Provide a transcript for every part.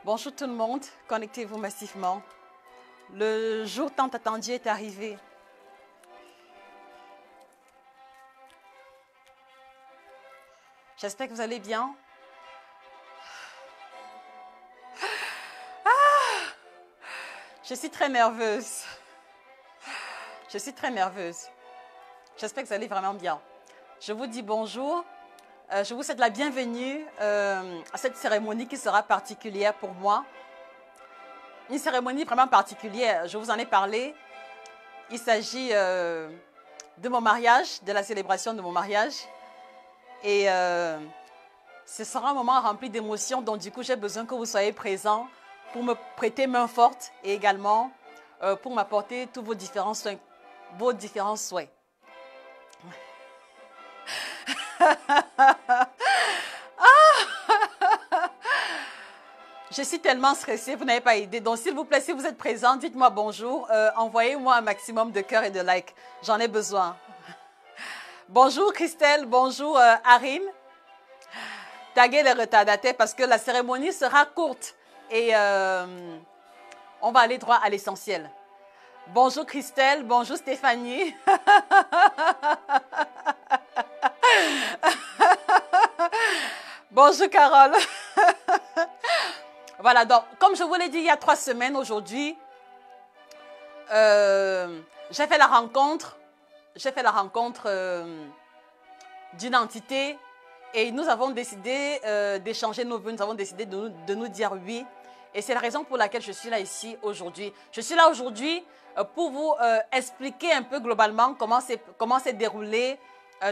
Bonjour tout le monde, connectez-vous massivement. Le jour tant attendu est arrivé. J'espère que vous allez bien. Je suis très nerveuse. Je suis très nerveuse. J'espère que vous allez vraiment bien. Je vous dis bonjour. Je vous souhaite la bienvenue à cette cérémonie qui sera particulière pour moi. Une cérémonie vraiment particulière, je vous en ai parlé. Il s'agit de mon mariage, de la célébration de mon mariage. Et ce sera un moment rempli d'émotions, donc du coup j'ai besoin que vous soyez présents pour me prêter main forte et également pour m'apporter tous vos différents souhaits. Je suis tellement stressée, vous n'avez pas idée. Donc, s'il vous plaît, si vous êtes présent, dites-moi bonjour. Envoyez-moi un maximum de cœurs et de likes. J'en ai besoin. Bonjour Christelle, bonjour Arim. Taguez les retardataires parce que la cérémonie sera courte et on va aller droit à l'essentiel. Bonjour Christelle, bonjour Stéphanie. Bonjour Carole. Voilà, donc, comme je vous l'ai dit il y a 3 semaines aujourd'hui, j'ai fait la rencontre d'une entité et nous avons décidé d'échanger nos vœux, nous avons décidé de nous dire oui. Et c'est la raison pour laquelle je suis là ici aujourd'hui. Je suis là aujourd'hui pour vous expliquer un peu globalement comment s'est déroulée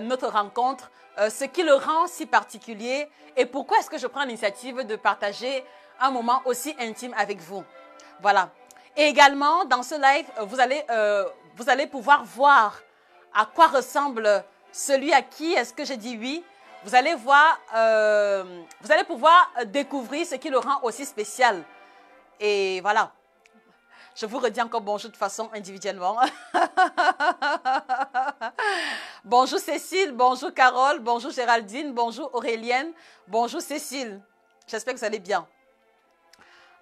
notre rencontre, ce qui le rend si particulier et pourquoi est-ce que je prends l'initiative de partager un moment aussi intime avec vous. Voilà. Et également, dans ce live, vous allez pouvoir voir à quoi ressemble celui à qui est-ce que j'ai dit oui. Vous allez pouvoir découvrir ce qui le rend aussi spécial. Et voilà. Je vous redis encore bonjour de façon individuellement. Bonjour Cécile, bonjour Carole, bonjour Géraldine, bonjour Aurélienne, bonjour Cécile. J'espère que vous allez bien.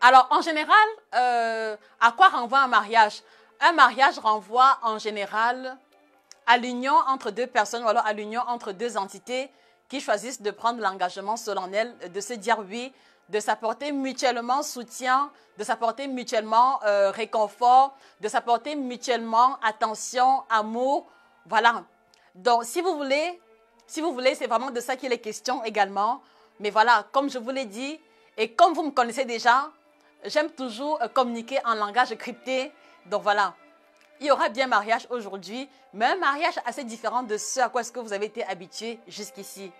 Alors, en général, à quoi renvoie un mariage? Un mariage renvoie en général à l'union entre deux personnes ou alors à l'union entre deux entités qui choisissent de prendre l'engagement solennel de se dire oui, de s'apporter mutuellement soutien, de s'apporter mutuellement réconfort, de s'apporter mutuellement attention, amour. Voilà. Donc, si vous voulez, c'est vraiment de ça qu'il est question également. Mais voilà, comme je vous l'ai dit, et comme vous me connaissez déjà, j'aime toujours communiquer en langage crypté. Donc voilà, il y aura bien mariage aujourd'hui, mais un mariage assez différent de ce à quoi est-ce que vous avez été habitués jusqu'ici.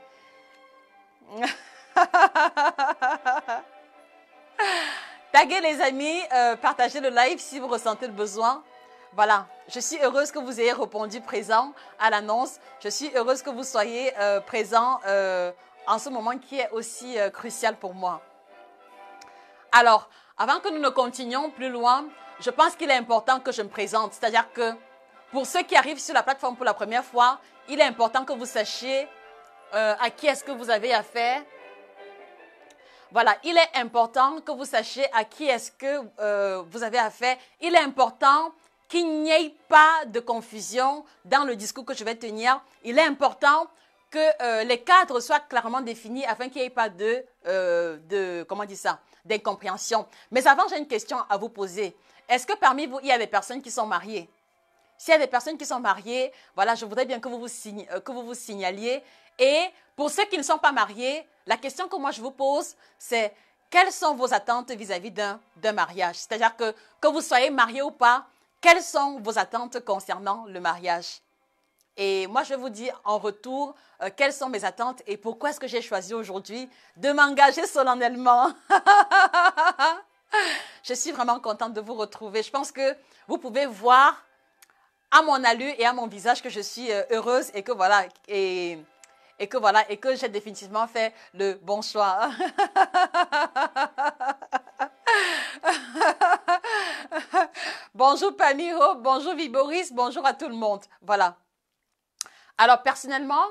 Taguez les amis, partagez le live si vous ressentez le besoin. Voilà, je suis heureuse que vous ayez répondu présent à l'annonce. Je suis heureuse que vous soyez présent en ce moment qui est aussi crucial pour moi. Alors, avant que nous ne continuions plus loin, je pense qu'il est important que je me présente. C'est-à-dire que pour ceux qui arrivent sur la plateforme pour la première fois, il est important que vous sachiez à qui est-ce que vous avez affaire. Voilà, il est important que vous sachiez à qui est-ce que vous avez affaire. Il est important qu'il n'y ait pas de confusion dans le discours que je vais tenir. Il est important que les cadres soient clairement définis afin qu'il n'y ait pas comment dire ça, d'incompréhension. Mais avant, j'ai une question à vous poser. Est-ce que parmi vous, il y a des personnes qui sont mariées? S'il y a des personnes qui sont mariées, voilà, je voudrais bien que vous vous signaliez. Et pour ceux qui ne sont pas mariés, la question que moi je vous pose, c'est quelles sont vos attentes vis-à-vis d'un mariage? C'est-à-dire que vous soyez marié ou pas, quelles sont vos attentes concernant le mariage? Et moi, je vais vous dire en retour quelles sont mes attentes et pourquoi est-ce que j'ai choisi aujourd'hui de m'engager solennellement. Je suis vraiment contente de vous retrouver. Je pense que vous pouvez voir à mon allure et à mon visage que je suis heureuse et que voilà, et que j'ai définitivement fait le bon choix. Bonjour Pamiro, bonjour Viboris, bonjour à tout le monde. Voilà. Alors personnellement,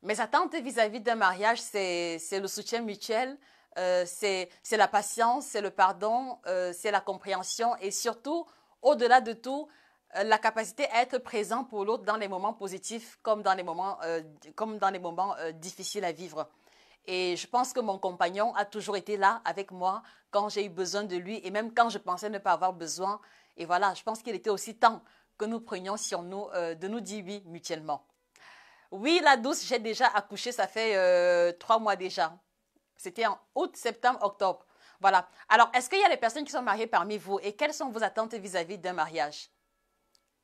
mes attentes vis-à-vis d'un mariage, c'est le soutien mutuel, c'est la patience, c'est le pardon, c'est la compréhension et surtout, au-delà de tout, la capacité à être présent pour l'autre dans les moments positifs comme dans les moments difficiles à vivre. Et je pense que mon compagnon a toujours été là avec moi quand j'ai eu besoin de lui et même quand je pensais ne pas avoir besoin. Et voilà, je pense qu'il était aussi temps que nous prenions sur nous de nous dire oui mutuellement. Oui, la douce, j'ai déjà accouché, ça fait 3 mois déjà. C'était en août, septembre, octobre. Voilà. Alors, est-ce qu'il y a des personnes qui sont mariées parmi vous et quelles sont vos attentes vis-à-vis d'un mariage?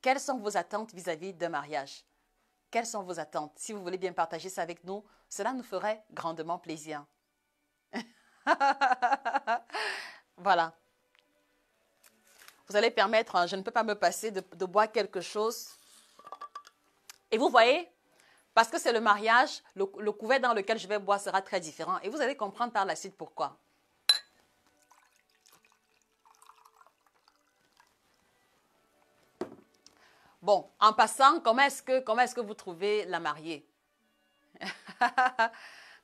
Quelles sont vos attentes vis-à-vis d'un mariage? Quelles sont vos attentes? Si vous voulez bien partager ça avec nous, cela nous ferait grandement plaisir. Voilà. Vous allez permettre, hein, je ne peux pas me passer de boire quelque chose. Et vous voyez, parce que c'est le mariage, le couvert dans lequel je vais boire sera très différent. Et vous allez comprendre par la suite pourquoi. Bon, en passant, comment est-ce que vous trouvez la mariée?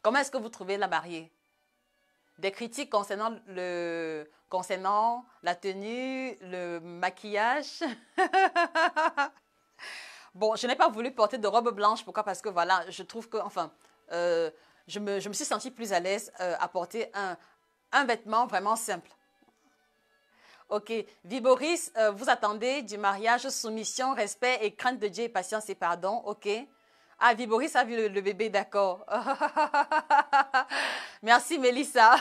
Comment est-ce que vous trouvez la mariée? Des critiques concernant la tenue, le maquillage. Bon, je n'ai pas voulu porter de robe blanche. Pourquoi? Parce que voilà, je trouve que, enfin, je me suis sentie plus à l'aise à porter un vêtement vraiment simple. Ok. Viboris, vous attendez du mariage, soumission, respect et crainte de Dieu et patience et pardon. Ok. Ah, Viboris a vu le bébé, d'accord. Merci, Mélissa.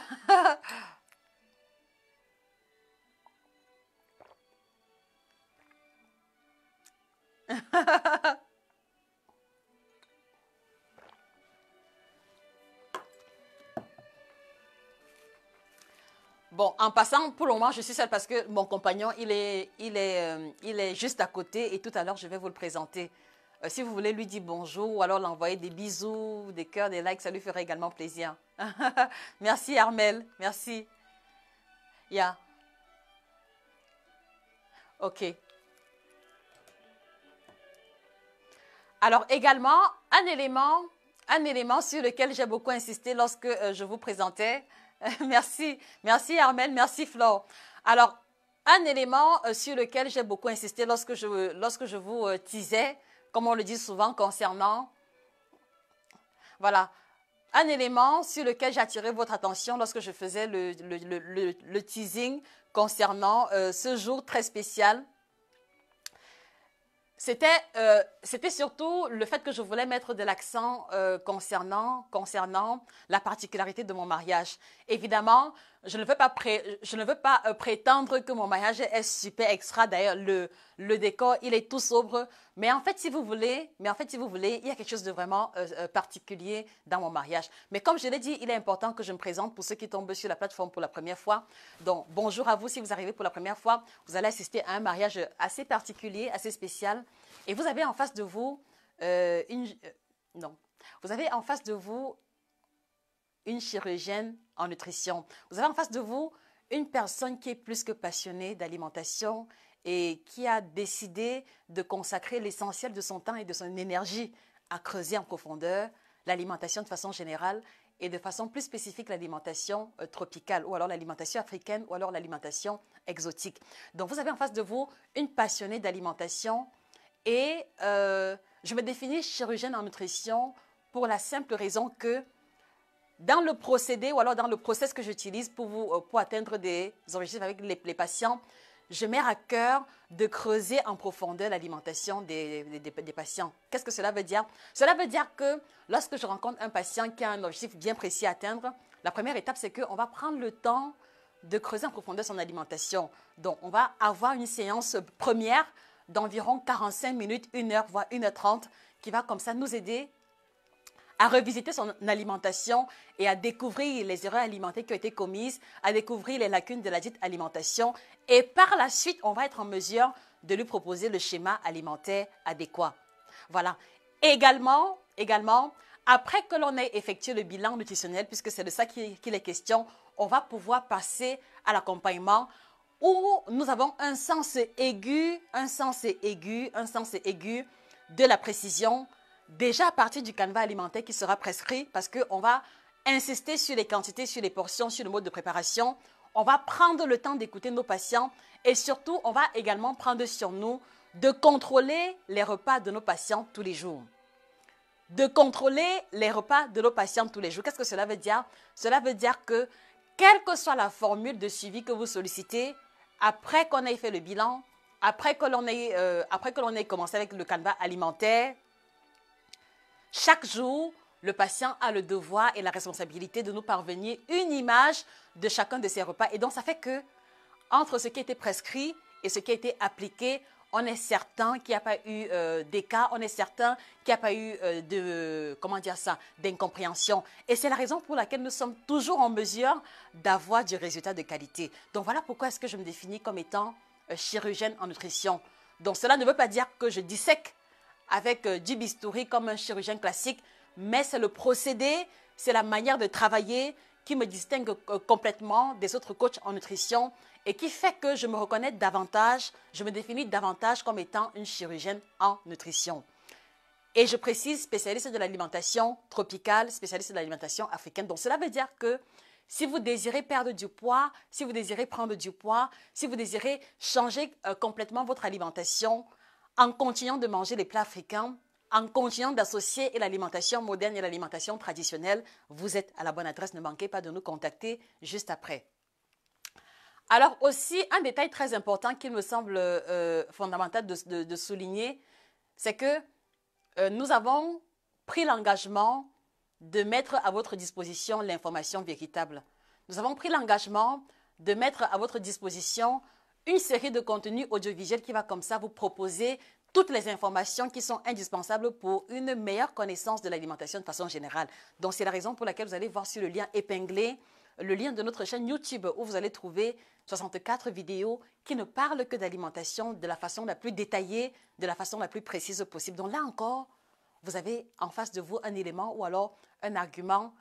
Bon, en passant, pour le moment, je suis seule parce que mon compagnon, il est juste à côté et tout à l'heure, je vais vous le présenter. Si vous voulez lui dire bonjour ou alors l'envoyer des bisous, des cœurs, des likes, ça lui ferait également plaisir. Merci Armel, merci. Yeah. Ok. Alors également, un élément sur lequel j'ai beaucoup insisté lorsque je vous présentais. Merci, merci Armel, merci Flore. Alors, un élément sur lequel j'ai beaucoup insisté lorsque je vous teasais, comme on le dit souvent concernant, voilà, un élément sur lequel j'attirais votre attention lorsque je faisais le teasing concernant ce jour très spécial. C'était surtout le fait que je voulais mettre de l'accent concernant la particularité de mon mariage. Évidemment, je ne veux pas prétendre que mon mariage est super extra. D'ailleurs, le décor, il est tout sobre. Mais en fait, si vous voulez, il y a quelque chose de vraiment particulier dans mon mariage. Mais comme je l'ai dit, il est important que je me présente pour ceux qui tombent sur la plateforme pour la première fois. Donc, bonjour à vous si vous arrivez pour la première fois. Vous allez assister à un mariage assez particulier, assez spécial. Et vous avez en face de vous vous avez en face de vous une chirurgienne en nutrition. Vous avez en face de vous une personne qui est plus que passionnée d'alimentation et qui a décidé de consacrer l'essentiel de son temps et de son énergie à creuser en profondeur l'alimentation de façon générale et de façon plus spécifique l'alimentation tropicale ou alors l'alimentation africaine ou alors l'alimentation exotique. Donc vous avez en face de vous une passionnée d'alimentation et je me définis chirurgienne en nutrition pour la simple raison que dans le procédé ou alors dans le process que j'utilise pour atteindre des objectifs avec les patients, je mets à cœur de creuser en profondeur l'alimentation des patients. Qu'est-ce que cela veut dire? Cela veut dire que lorsque je rencontre un patient qui a un objectif bien précis à atteindre, la première étape, c'est qu'on va prendre le temps de creuser en profondeur son alimentation. Donc, on va avoir une séance première d'environ 45 minutes, 1 heure, voire 1h30, qui va comme ça nous aider à revisiter son alimentation et à découvrir les erreurs alimentaires qui ont été commises, à découvrir les lacunes de la dite alimentation. Et par la suite, on va être en mesure de lui proposer le schéma alimentaire adéquat. Voilà. Également, après que l'on ait effectué le bilan nutritionnel, puisque c'est de ça qu'il est question, on va pouvoir passer à l'accompagnement où nous avons un sens aigu de la précision, déjà à partir du canevas alimentaire qui sera prescrit parce qu'on va insister sur les quantités, sur les portions, sur le mode de préparation. On va prendre le temps d'écouter nos patients et surtout, on va également prendre sur nous de contrôler les repas de nos patients tous les jours. De contrôler les repas de nos patients tous les jours. Qu'est-ce que cela veut dire? Cela veut dire que, quelle que soit la formule de suivi que vous sollicitez, après qu'on ait fait le bilan, après que l'on ait commencé avec le canevas alimentaire, chaque jour, le patient a le devoir et la responsabilité de nous parvenir une image de chacun de ses repas. Et donc, ça fait que, entre ce qui a été prescrit et ce qui a été appliqué, on est certain qu'il n'y a pas eu d'écart, on est certain qu'il n'y a pas eu d'incompréhension. Et c'est la raison pour laquelle nous sommes toujours en mesure d'avoir du résultat de qualité. Donc, voilà pourquoi est-ce que je me définis comme étant chirurgienne en nutrition. Donc, cela ne veut pas dire que je dissèque avec du bistouri comme un chirurgien classique, mais c'est le procédé, c'est la manière de travailler qui me distingue complètement des autres coachs en nutrition et qui fait que je me reconnais davantage, je me définis davantage comme étant une chirurgienne en nutrition. Et je précise, spécialiste de l'alimentation tropicale, spécialiste de l'alimentation africaine. Donc, cela veut dire que si vous désirez perdre du poids, si vous désirez prendre du poids, si vous désirez changer complètement votre alimentation en continuant de manger les plats africains, en continuant d'associer l'alimentation moderne et l'alimentation traditionnelle, vous êtes à la bonne adresse. Ne manquez pas de nous contacter juste après. Alors aussi, un détail très important qu'il me semble fondamental de souligner, c'est que nous avons pris l'engagement de mettre à votre disposition l'information véritable. Nous avons pris l'engagement de mettre à votre disposition une série de contenus audiovisuels qui va comme ça vous proposer toutes les informations qui sont indispensables pour une meilleure connaissance de l'alimentation de façon générale. Donc, c'est la raison pour laquelle vous allez voir sur le lien épinglé, le lien de notre chaîne YouTube où vous allez trouver 64 vidéos qui ne parlent que d'alimentation de la façon la plus détaillée, de la façon la plus précise possible. Donc là encore, vous avez en face de vous un élément ou alors un argument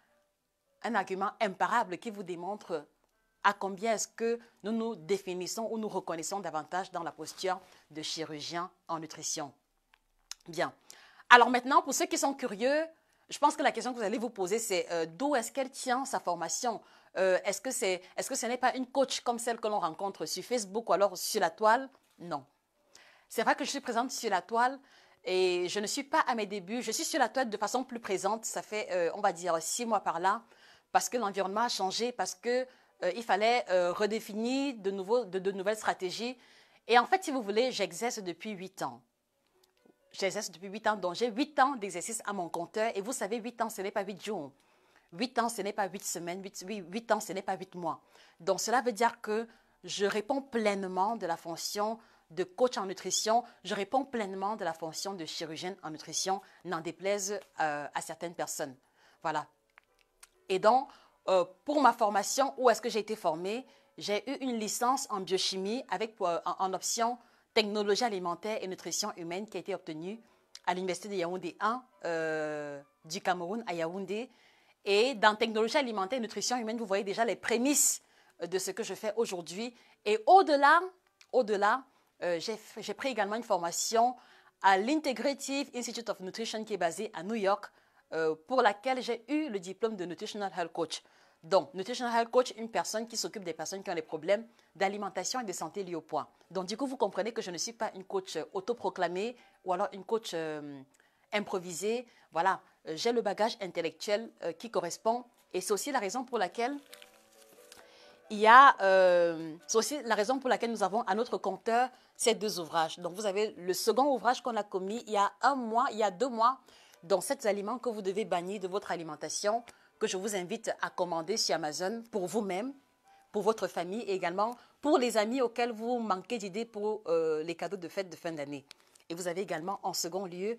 imparable qui vous démontre à combien est-ce que nous nous définissons ou nous reconnaissons davantage dans la posture de chirurgien en nutrition. Bien. Alors maintenant, pour ceux qui sont curieux, je pense que la question que vous allez vous poser, c'est d'où est-ce qu'elle tient sa formation? Est-ce que ce n'est pas une coach comme celle que l'on rencontre sur Facebook ou alors sur la toile? Non. C'est vrai que je suis présente sur la toile et je ne suis pas à mes débuts. Je suis sur la toile de façon plus présente. Ça fait, on va dire, 6 mois par là parce que l'environnement a changé, parce que il fallait redéfinir de nouvelles stratégies. Et en fait, si vous voulez, j'exerce depuis 8 ans. J'exerce depuis 8 ans, donc j'ai 8 ans d'exercice à mon compteur. Et vous savez, 8 ans, ce n'est pas 8 jours. 8 ans, ce n'est pas 8 semaines. 8 ans, ce n'est pas 8 mois. Donc, cela veut dire que je réponds pleinement de la fonction de coach en nutrition. Je réponds pleinement de la fonction de chirurgienne en nutrition, n'en déplaise à certaines personnes. Voilà. Et donc, pour ma formation, où est-ce que j'ai été formée? J'ai eu une licence en biochimie avec en option technologie alimentaire et nutrition humaine qui a été obtenue à l'université de Yaoundé 1 du Cameroun à Yaoundé. Et dans technologie alimentaire et nutrition humaine, vous voyez déjà les prémices de ce que je fais aujourd'hui. Et au-delà, j'ai pris également une formation à l'Integrative Institute of Nutrition qui est basée à New York, pour laquelle j'ai eu le diplôme de Nutritional Health Coach. Donc, Nutritional Health Coach, une personne qui s'occupe des personnes qui ont des problèmes d'alimentation et de santé liés au poids. Donc, du coup, vous comprenez que je ne suis pas une coach autoproclamée ou alors une coach improvisée. Voilà, j'ai le bagage intellectuel qui correspond. Et c'est aussi la raison pour laquelle c'est aussi la raison pour laquelle nous avons à notre compteur ces 2 ouvrages. Donc, vous avez le second ouvrage qu'on a commis il y a 2 mois, dans 7 aliments que vous devez bannir de votre alimentation, que je vous invite à commander sur Amazon pour vous-même, pour votre famille et également pour les amis auxquels vous manquez d'idées pour les cadeaux de fête de fin d'année. Et vous avez également en second lieu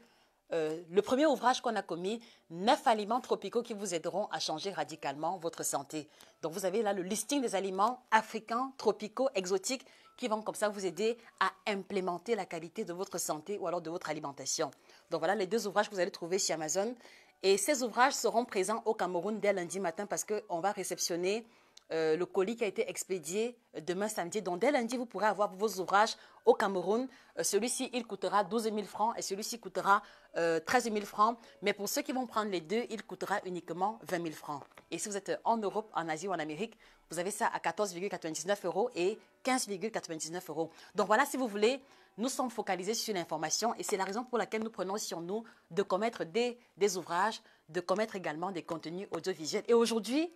le premier ouvrage qu'on a commis, 9 aliments tropicaux qui vous aideront à changer radicalement votre santé. Donc vous avez là le listing des aliments africains, tropicaux, exotiques qui vont comme ça vous aider à implémenter la qualité de votre santé ou alors de votre alimentation. Donc voilà les 2 ouvrages que vous allez trouver sur Amazon. Et ces ouvrages seront présents au Cameroun dès lundi matin parce qu'on va réceptionner le colis qui a été expédié demain samedi. Donc, dès lundi, vous pourrez avoir vos ouvrages au Cameroun. Celui-ci, il coûtera 12 000 francs et celui-ci coûtera 13 000 francs. Mais pour ceux qui vont prendre les deux, il coûtera uniquement 20 000 francs. Et si vous êtes en Europe, en Asie ou en Amérique, vous avez ça à 14,99 € et 15,99 €. Donc, voilà, si vous voulez, nous sommes focalisés sur l'information et c'est la raison pour laquelle nous prenons sur nous de commettre des ouvrages, de commettre également des contenus audiovisuels. Et aujourd'hui,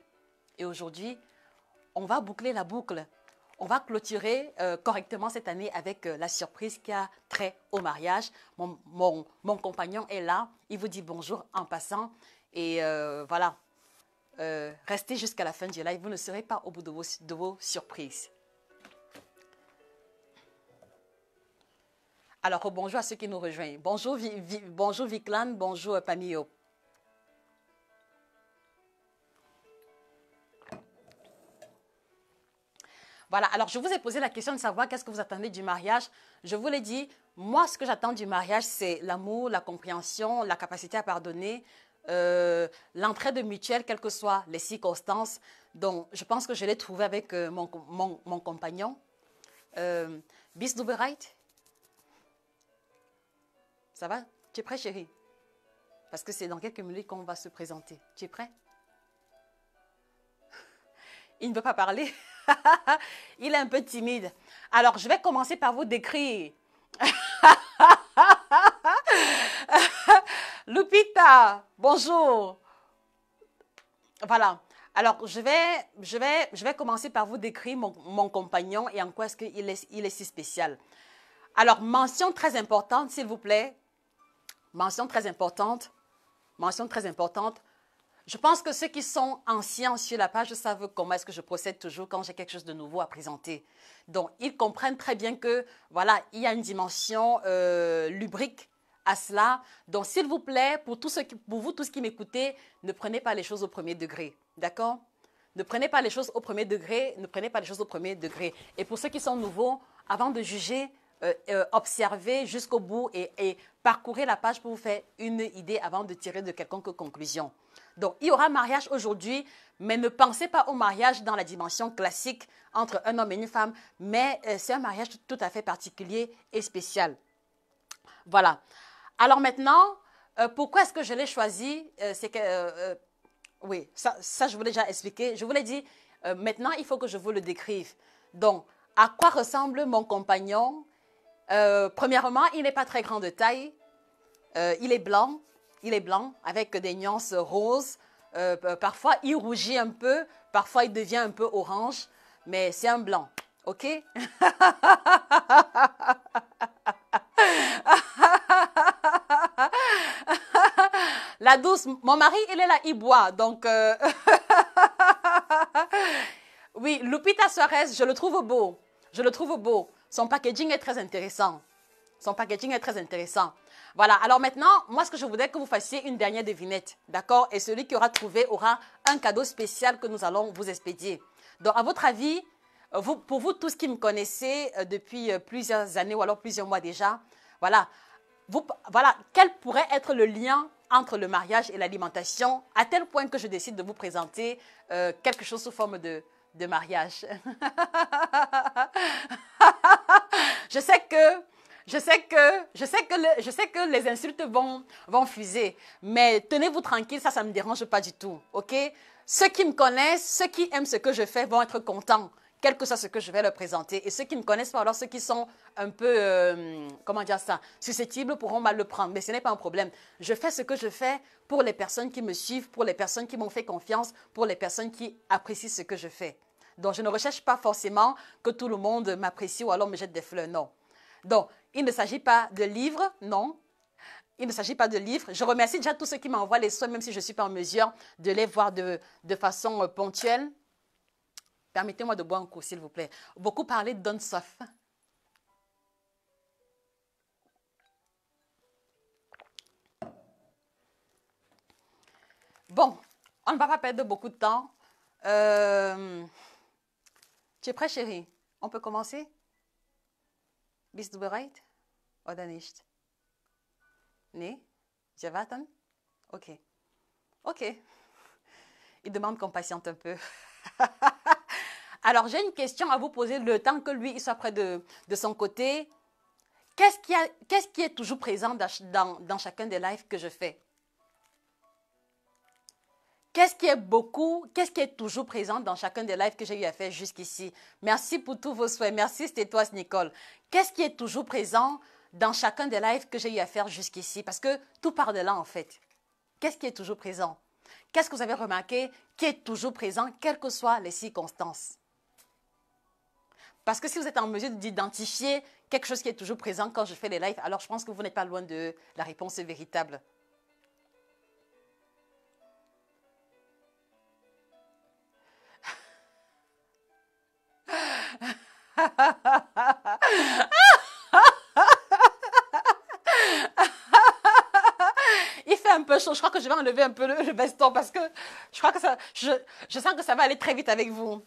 on va boucler la boucle. On va clôturer correctement cette année avec la surprise qui a trait au mariage. Mon compagnon est là. Il vous dit bonjour en passant. Et voilà, restez jusqu'à la fin du live. Vous ne serez pas au bout de vos surprises. Alors, bonjour à ceux qui nous rejoignent. Bonjour, bonjour Viklan, bonjour Pamio. Voilà, alors je vous ai posé la question de savoir qu'est-ce que vous attendez du mariage. Je vous l'ai dit, moi, ce que j'attends du mariage, c'est l'amour, la compréhension, la capacité à pardonner, l'entraide mutuelle, quelles que soient les circonstances. Donc, je pense que je l'ai trouvé avec mon compagnon. Bis du bereit? Ça va? Tu es prêt, chérie? Parce que c'est dans quelques minutes qu'on va se présenter. Tu es prêt? Il ne veut pas parler. Il est un peu timide. Alors, je vais commencer par vous décrire. Lupita, bonjour. Voilà. Alors, je vais commencer par vous décrire mon compagnon et en quoi est-ce qu'il est si spécial. Alors, mention très importante, s'il vous plaît. Mention très importante. Mention très importante. Je pense que ceux qui sont anciens sur la page savent comment est-ce que je procède toujours quand j'ai quelque chose de nouveau à présenter. Donc, ils comprennent très bien que, voilà, il y a une dimension lubrique à cela. Donc, s'il vous plaît, pour vous tous qui m'écoutez, ne prenez pas les choses au premier degré. D'accord? Ne prenez pas les choses au premier degré. Ne prenez pas les choses au premier degré. Et pour ceux qui sont nouveaux, avant de juger, observez jusqu'au bout et parcourez la page pour vous faire une idée avant de tirer de quelconque conclusion. Donc, il y aura mariage aujourd'hui, mais ne pensez pas au mariage dans la dimension classique entre un homme et une femme, mais c'est un mariage tout à fait particulier et spécial. Voilà. Alors maintenant, pourquoi est-ce que je l'ai choisi? C'est que, oui, ça je vous l'ai déjà expliqué. Je vous l'ai dit, maintenant, il faut que je vous le décrive. Donc, à quoi ressemble mon compagnon? Premièrement, il n'est pas très grand de taille. Il est blanc. Il est blanc avec des nuances roses. Parfois, il rougit un peu. Parfois, il devient un peu orange. Mais c'est un blanc. OK? La douce, mon mari, il est là, il boit. Donc, oui, Lupita Suarez, je le trouve beau. Je le trouve beau. Son packaging est très intéressant. Son packaging est très intéressant. Voilà, alors maintenant, moi, ce que je voudrais que vous fassiez une dernière devinette, d'accord? Et celui qui aura trouvé aura un cadeau spécial que nous allons vous expédier. Donc, à votre avis, pour vous tous qui me connaissez depuis plusieurs années ou alors plusieurs mois déjà, voilà, quel pourrait être le lien entre le mariage et l'alimentation, à tel point que je décide de vous présenter quelque chose sous forme de mariage. Je sais que les insultes vont fuser, mais tenez-vous tranquille, ça ne me dérange pas du tout, ok? Ceux qui me connaissent, ceux qui aiment ce que je fais vont être contents, quel que soit ce que je vais leur présenter. Et ceux qui ne me connaissent pas, alors ceux qui sont un peu, comment dire ça, susceptibles pourront mal le prendre, mais ce n'est pas un problème. Je fais ce que je fais pour les personnes qui me suivent, pour les personnes qui m'ont fait confiance, pour les personnes qui apprécient ce que je fais. Donc, je ne recherche pas forcément que tout le monde m'apprécie ou alors me jette des fleurs, non. Donc, il ne s'agit pas de livres, non. Il ne s'agit pas de livres. Je remercie déjà tous ceux qui m'envoient les soins, même si je ne suis pas en mesure de les voir de façon ponctuelle. Permettez-moi de boire un coup, s'il vous plaît. Beaucoup parlé de Don Sof. Bon, on ne va pas perdre beaucoup de temps. Tu es prêt, chérie? On peut commencer? Bist du bereit? Oder nicht? Nee? Je vais attendre? Ok. Ok. Il demande qu'on patiente un peu. Alors, j'ai une question à vous poser le temps que lui il soit près de son côté. Qu'est-ce qui est toujours présent dans chacun des lives que je fais? Qu'est-ce qui est toujours présent dans chacun des lives que j'ai eu à faire jusqu'ici? Merci pour tous vos souhaits. Merci, c'était toi, Nicole. Qu'est-ce qui est toujours présent dans chacun des lives que j'ai eu à faire jusqu'ici? Parce que tout part de là, en fait. Qu'est-ce qui est toujours présent? Qu'est-ce que vous avez remarqué qui est toujours présent, quelles que soient les circonstances? Parce que si vous êtes en mesure d'identifier quelque chose qui est toujours présent quand je fais les lives, alors je pense que vous n'êtes pas loin de la réponse véritable. Il fait un peu chaud. Je crois que je vais enlever un peu le veston parce que je crois que je sens que ça va aller très vite avec vous.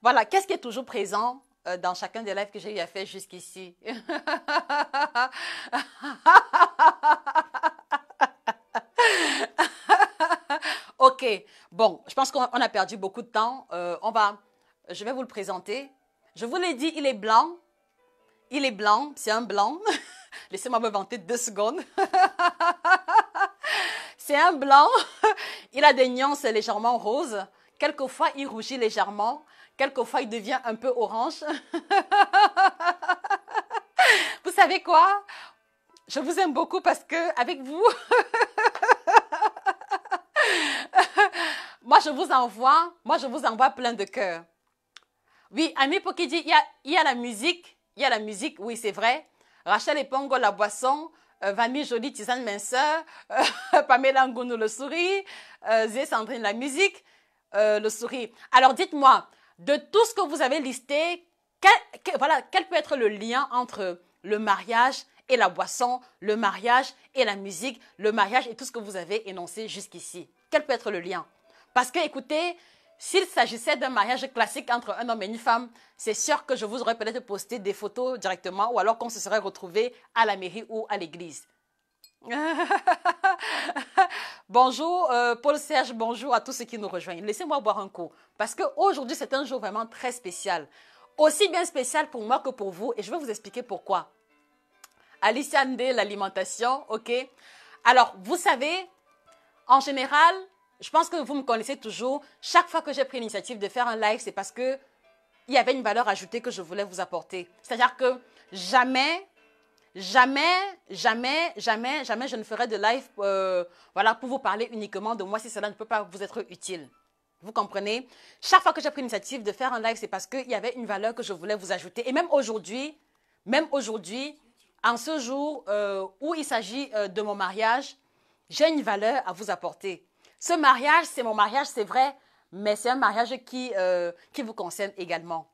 Voilà, qu'est-ce qui est toujours présent dans chacun des lives que j'ai eu à faire jusqu'ici? Ok, bon, je pense qu'on a perdu beaucoup de temps. Je vais vous le présenter. Je vous l'ai dit, il est blanc. Il est blanc, c'est un blanc. Laissez-moi me vanter 2 secondes. C'est un blanc. Il a des nuances légèrement roses. Quelquefois, il rougit légèrement. Quelquefois, il devient un peu orange. Vous savez quoi? Je vous aime beaucoup parce que avec vous, moi je vous envoie plein de cœurs. Oui, Ami Poki dit, il y a la musique. Il y a la musique, oui, c'est vrai. Rachel Epongo, la boisson. Vami Jolie, tisane minceur. Pamela Ngounou, le sourire. Zé Sandrine, la musique. Le sourire. Alors, dites-moi, de tout ce que vous avez listé, quel peut être le lien entre le mariage et la boisson, le mariage et la musique, le mariage et tout ce que vous avez énoncé jusqu'ici? Quel peut être le lien? Parce que, écoutez, s'il s'agissait d'un mariage classique entre un homme et une femme, c'est sûr que je vous aurais peut-être posté des photos directement ou alors qu'on se serait retrouvé à la mairie ou à l'église. Bonjour Paul Serge, bonjour à tous ceux qui nous rejoignent. Laissez-moi boire un coup parce qu'aujourd'hui c'est un jour vraiment très spécial. Aussi bien spécial pour moi que pour vous et je vais vous expliquer pourquoi. Alicia Ndé, l'alimentation, ok. Alors, vous savez, en général, je pense que vous me connaissez toujours. Chaque fois que j'ai pris l'initiative de faire un live, c'est parce que il y avait une valeur ajoutée que je voulais vous apporter. C'est-à-dire que jamais je ne ferai de live voilà, pour vous parler uniquement de moi si cela ne peut pas vous être utile. Vous comprenez? Chaque fois que j'ai pris l'initiative de faire un live, c'est parce qu'il y avait une valeur que je voulais vous ajouter. Et même aujourd'hui, en ce jour où il s'agit de mon mariage, j'ai une valeur à vous apporter. Ce mariage, c'est mon mariage, c'est vrai, mais c'est un mariage qui vous concerne également.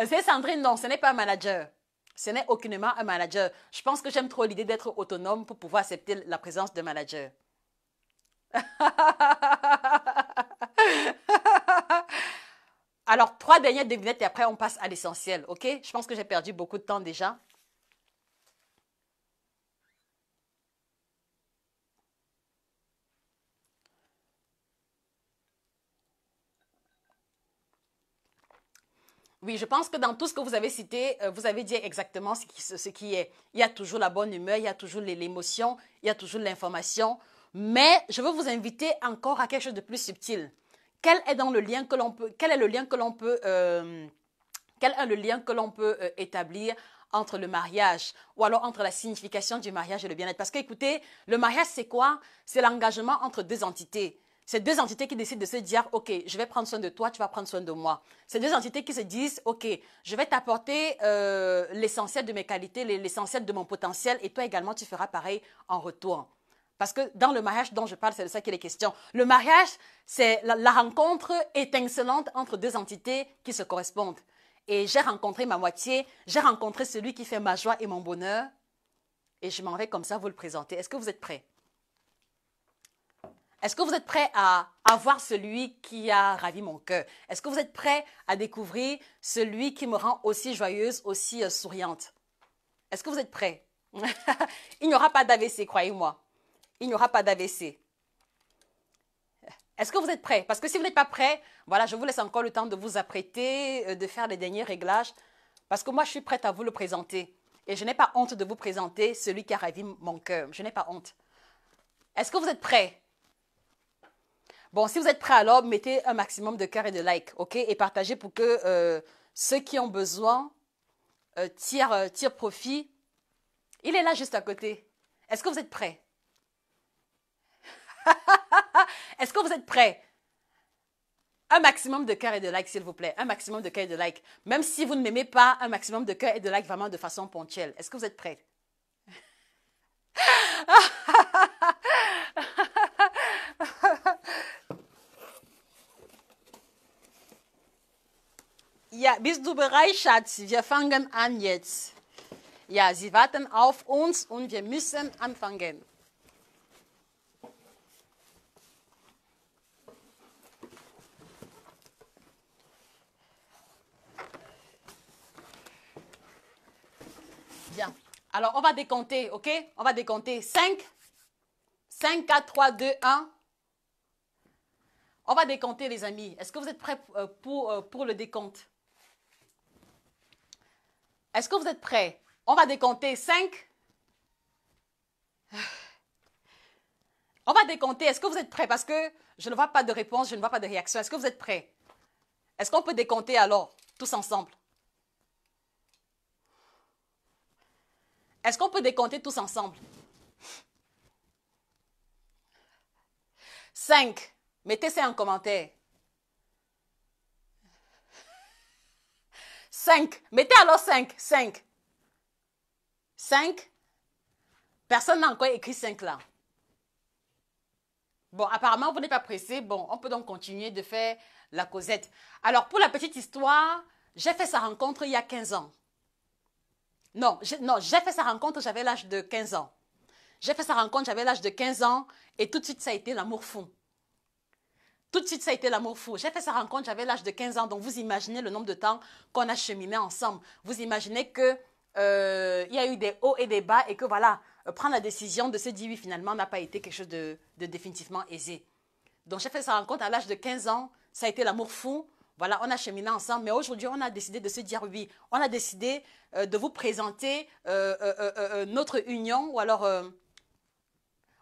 C'est Sandrine, non, ce n'est pas un manager. Ce n'est aucunement un manager. Je pense que j'aime trop l'idée d'être autonome pour pouvoir accepter la présence de manager. Alors, 3 dernières devinettes et après on passe à l'essentiel, ok? Je pense que j'ai perdu beaucoup de temps déjà. Oui, je pense que dans tout ce que vous avez cité, vous avez dit exactement ce qui est. Il y a toujours la bonne humeur, il y a toujours l'émotion, il y a toujours l'information. Mais je veux vous inviter encore à quelque chose de plus subtil. Quel est le lien que l'on peut établir entre le mariage ou alors entre la signification du mariage et le bien-être? Parce que, écoutez, le mariage, c'est quoi? C'est l'engagement entre 2 entités. C'est 2 entités qui décident de se dire, ok, je vais prendre soin de toi, tu vas prendre soin de moi. C'est 2 entités qui se disent, ok, je vais t'apporter l'essentiel de mes qualités, l'essentiel de mon potentiel, et toi également, tu feras pareil en retour. Parce que dans le mariage dont je parle, c'est de ça qu'il est question. Le mariage, c'est la rencontre étincelante entre 2 entités qui se correspondent. Et j'ai rencontré ma moitié, j'ai rencontré celui qui fait ma joie et mon bonheur, et je m'en vais comme ça vous le présenter. Est-ce que vous êtes prêts? Est-ce que vous êtes prêts à voir celui qui a ravi mon cœur? Est-ce que vous êtes prêts à découvrir celui qui me rend aussi joyeuse, aussi souriante? Est-ce que vous êtes prêts? Il n'y aura pas d'AVC, croyez-moi. il n'y aura pas d'AVC. Est-ce que vous êtes prêts? Parce que si vous n'êtes pas prêts, voilà, je vous laisse encore le temps de vous apprêter, de faire les derniers réglages. Parce que moi, je suis prête à vous le présenter. Et je n'ai pas honte de vous présenter celui qui a ravi mon cœur. Je n'ai pas honte. Est-ce que vous êtes prêts? Bon, si vous êtes prêts, alors mettez un maximum de cœur et de like, ok? Et partagez pour que ceux qui ont besoin tirent profit. Il est là juste à côté. Est-ce que vous êtes prêts? Est-ce que vous êtes prêts? Un maximum de cœur et de like, s'il vous plaît. Un maximum de cœur et de like. Même si vous ne m'aimez pas, un maximum de cœur et de like vraiment de façon ponctuelle. Est-ce que vous êtes prêts? Ja, bist du bereit, Schatz? Wir fangen an jetzt. Ja, sie warten auf uns und wir müssen anfangen. Bien. Alors, on va décompter, ok? On va décompter 5, 5, 4, 3, 2, 1. On va décompter, les amis. Est-ce que vous êtes prêts pour le décompte? Est-ce que vous êtes prêts? On va décompter 5. On va décompter. Est-ce que vous êtes prêts? Parce que je ne vois pas de réponse, je ne vois pas de réaction. Est-ce que vous êtes prêts? Est-ce qu'on peut décompter alors, tous ensemble? Est-ce qu'on peut décompter tous ensemble? 5. Mettez ça en commentaire. 5. Mettez alors 5. 5. 5. Personne n'a encore écrit 5 là. Bon, apparemment, vous n'êtes pas pressé. Bon, on peut donc continuer de faire la causette. Alors, pour la petite histoire, j'ai fait sa rencontre il y a 15 ans. Non, j'ai fait sa rencontre, j'avais l'âge de 15 ans. J'ai fait sa rencontre, j'avais l'âge de 15 ans et tout de suite, ça a été l'amour fou. Tout de suite, ça a été l'amour fou. J'ai fait sa rencontre, j'avais l'âge de 15 ans. Donc, vous imaginez le nombre de temps qu'on a cheminé ensemble. Vous imaginez que il y a eu des hauts et des bas et que voilà, prendre la décision de se dire oui, finalement, n'a pas été quelque chose de définitivement aisé. Donc, j'ai fait sa rencontre à l'âge de 15 ans. Ça a été l'amour fou. Voilà, on a cheminé ensemble. Mais aujourd'hui, on a décidé de se dire oui. On a décidé de vous présenter notre union. Ou alors,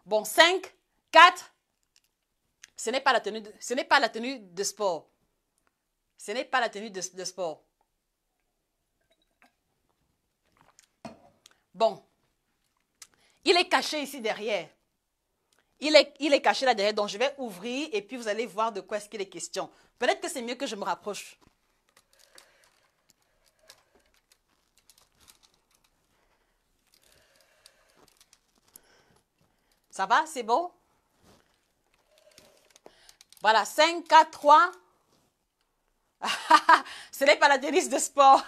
bon, 5, 4. Ce n'est pas la tenue de sport. Ce n'est pas la tenue de sport. Bon. Il est caché ici derrière. Il est caché là derrière. Donc, je vais ouvrir et puis vous allez voir de quoi est-ce qu'il est question. Peut-être que c'est mieux que je me rapproche. Ça va? C'est bon? Voilà, 5, 4, 3. Ce n'est pas la tennis de sport.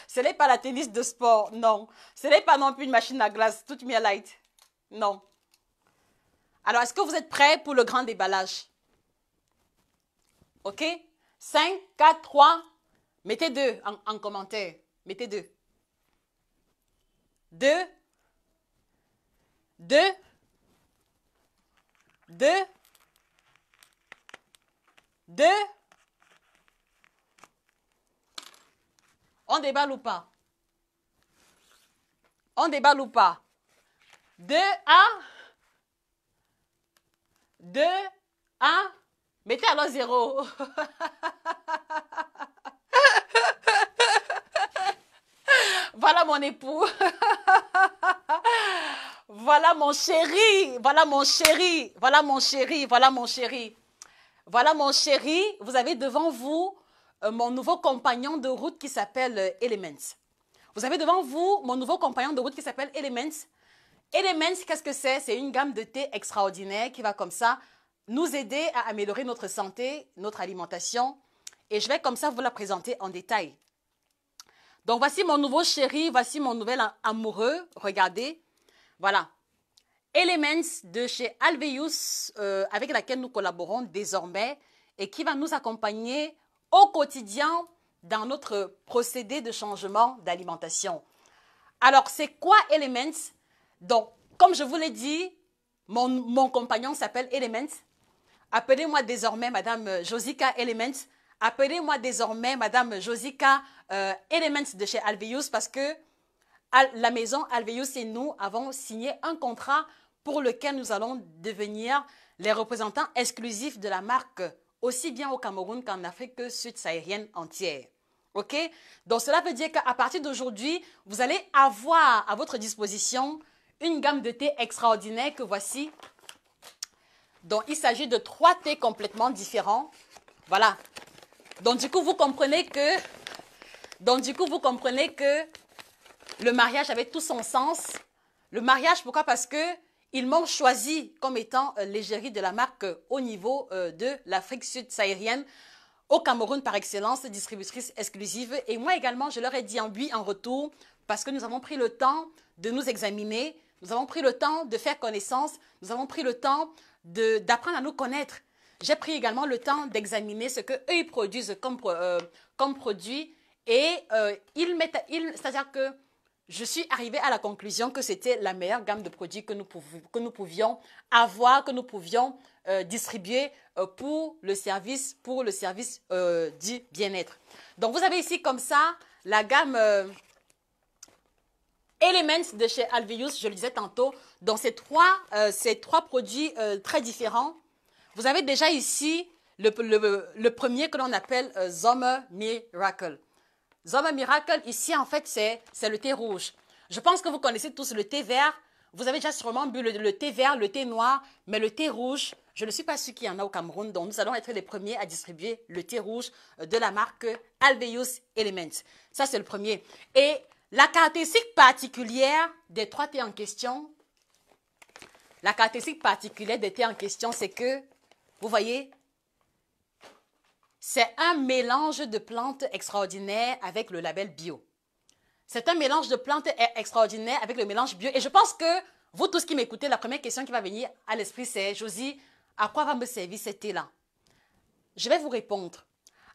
Ce n'est pas la tennis de sport, non. Ce n'est pas non plus une machine à glace, toute mieux light. Non. Alors, est-ce que vous êtes prêts pour le grand déballage? Ok? 5, 4, 3. Mettez 2 en commentaire. Mettez 2. 2. 2. 2. 2. On déballe ou pas? On déballe ou pas? 2, 1. 2, 1. Mettez alors 0. Voilà mon époux. Voilà mon chéri. Voilà mon chéri. Voilà mon chéri. Voilà mon chéri. Voilà mon chéri. Vous avez devant vous mon nouveau compagnon de route qui s'appelle Elements. Vous avez devant vous mon nouveau compagnon de route qui s'appelle Elements. Elements, qu'est-ce que c'est? C'est une gamme de thé extraordinaire qui va comme ça nous aider à améliorer notre santé, notre alimentation. Et je vais comme ça vous la présenter en détail. Donc, voici mon nouveau chéri, voici mon nouvel amoureux. Regardez, voilà. Elements de chez Alveus, avec laquelle nous collaborons désormais et qui va nous accompagner au quotidien dans notre procédé de changement d'alimentation. Alors, c'est quoi Elements? Donc, comme je vous l'ai dit, mon compagnon s'appelle Elements. Appelez-moi désormais Madame Josica Elements. Appelez-moi désormais Madame Josica Elements de chez Alveus parce que la maison Alveus et nous avons signé un contrat pour lequel nous allons devenir les représentants exclusifs de la marque, aussi bien au Cameroun qu'en Afrique subsaharienne entière. OK? Donc, cela veut dire qu'à partir d'aujourd'hui, vous allez avoir à votre disposition une gamme de thé extraordinaire que voici. Donc, il s'agit de 3 thés complètement différents. Voilà. Donc, du coup, vous comprenez que le mariage avait tout son sens. Le mariage, pourquoi? Parce que ils m'ont choisi comme étant l'égérie de la marque au niveau de l'Afrique subsaharienne, au Cameroun par excellence, distributrice exclusive. Et moi également, je leur ai dit en oui en retour parce que nous avons pris le temps de nous examiner, nous avons pris le temps de faire connaissance, nous avons pris le temps d'apprendre à nous connaître. J'ai pris également le temps d'examiner ce qu'eux ils produisent comme produit et c'est-à-dire que je suis arrivée à la conclusion que c'était la meilleure gamme de produits que nous pouvions avoir, que nous pouvions distribuer pour le service du bien-être. Donc, vous avez ici comme ça la gamme Elements de chez Alveus, je le disais tantôt, dans ces trois produits très différents. Vous avez déjà ici le premier que l'on appelle Summer Miracle. Summer Miracle, ici, en fait, c'est le thé rouge. Je pense que vous connaissez tous le thé vert. Vous avez déjà sûrement bu le thé vert, le thé noir, mais le thé rouge, je ne suis pas sûre qu'il y en a au Cameroun. Donc, nous allons être les premiers à distribuer le thé rouge de la marque Alveus Elements. Ça, c'est le premier. Et la caractéristique particulière des 3 thés en question, c'est que, vous voyez, c'est un mélange de plantes extraordinaires avec le label bio. C'est un mélange de plantes extraordinaires avec le mélange bio. Et je pense que vous tous qui m'écoutez, la première question qui va venir à l'esprit, c'est « Josie, à quoi va me servir cet thé-là » Je vais vous répondre.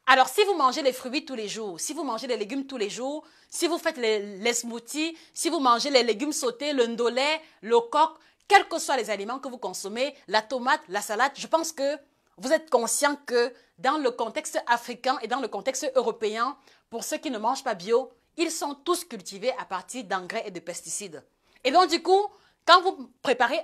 Alors, si vous mangez les fruits tous les jours, si vous mangez les légumes tous les jours, si vous faites les smoothies, si vous mangez les légumes sautés, le ndolé, le coq, quels que soient les aliments que vous consommez, la tomate, la salade, je pense que vous êtes conscient que dans le contexte africain et dans le contexte européen, pour ceux qui ne mangent pas bio, ils sont tous cultivés à partir d'engrais et de pesticides. Et donc, du coup, quand vous préparez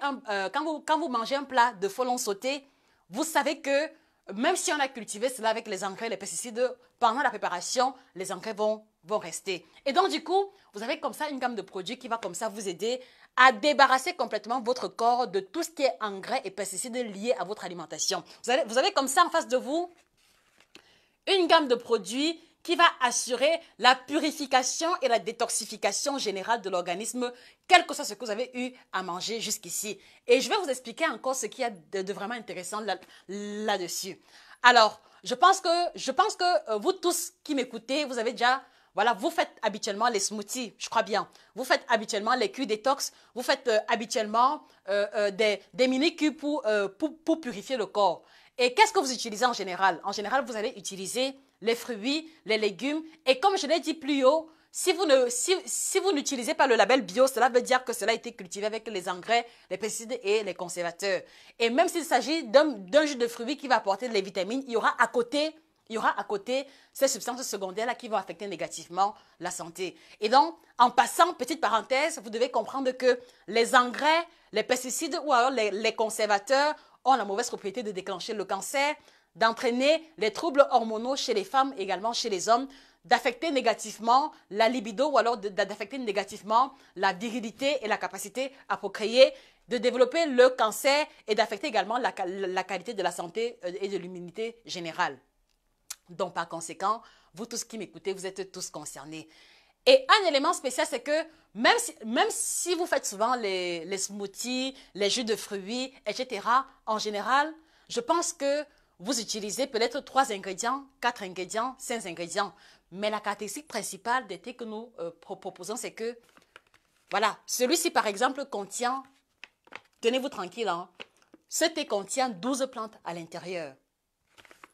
quand vous mangez un plat de folon sauté, vous savez que même si on a cultivé cela avec les engrais et les pesticides, pendant la préparation, les engrais vont rester. Et donc, du coup, vous avez comme ça une gamme de produits qui va comme ça vous aider à débarrasser complètement votre corps de tout ce qui est engrais et pesticides liés à votre alimentation. Vous avez comme ça en face de vous une gamme de produits qui va assurer la purification et la détoxification générale de l'organisme, quel que soit ce que vous avez eu à manger jusqu'ici. Et je vais vous expliquer encore ce qu'il y a de vraiment intéressant là-dessus. Alors, je pense que vous tous qui m'écoutez, vous avez déjà, voilà, vous faites habituellement les smoothies, je crois bien. Vous faites habituellement les Q-détox, vous faites habituellement des mini-Q pour purifier le corps. Et qu'est-ce que vous utilisez en général? En général, vous allez utiliser les fruits, les légumes. Et comme je l'ai dit plus haut, si vous n'utilisez pas le label bio, cela veut dire que cela a été cultivé avec les engrais, les pesticides et les conservateurs. Et même s'il s'agit d'un jus de fruits qui va apporter les vitamines, il y aura à côté ces substances secondaires-là qui vont affecter négativement la santé. Et donc, en passant, petite parenthèse, vous devez comprendre que les engrais, les pesticides ou alors les conservateurs ont la mauvaise propriété de déclencher le cancer, d'entraîner les troubles hormonaux chez les femmes, également chez les hommes, d'affecter négativement la libido ou alors d'affecter négativement la virilité et la capacité à procréer, de développer le cancer et d'affecter également la qualité de la santé et de l'immunité générale. Donc, par conséquent, vous tous qui m'écoutez, vous êtes tous concernés. Et un élément spécial, c'est que même si vous faites souvent les smoothies, les jus de fruits, etc., en général, je pense que vous utilisez peut-être 3 ingrédients, 4 ingrédients, 5 ingrédients. Mais la caractéristique principale des thés que nous proposons, c'est que, voilà, celui-ci, par exemple, contient, tenez-vous tranquille, hein, ce thé contient 12 plantes à l'intérieur.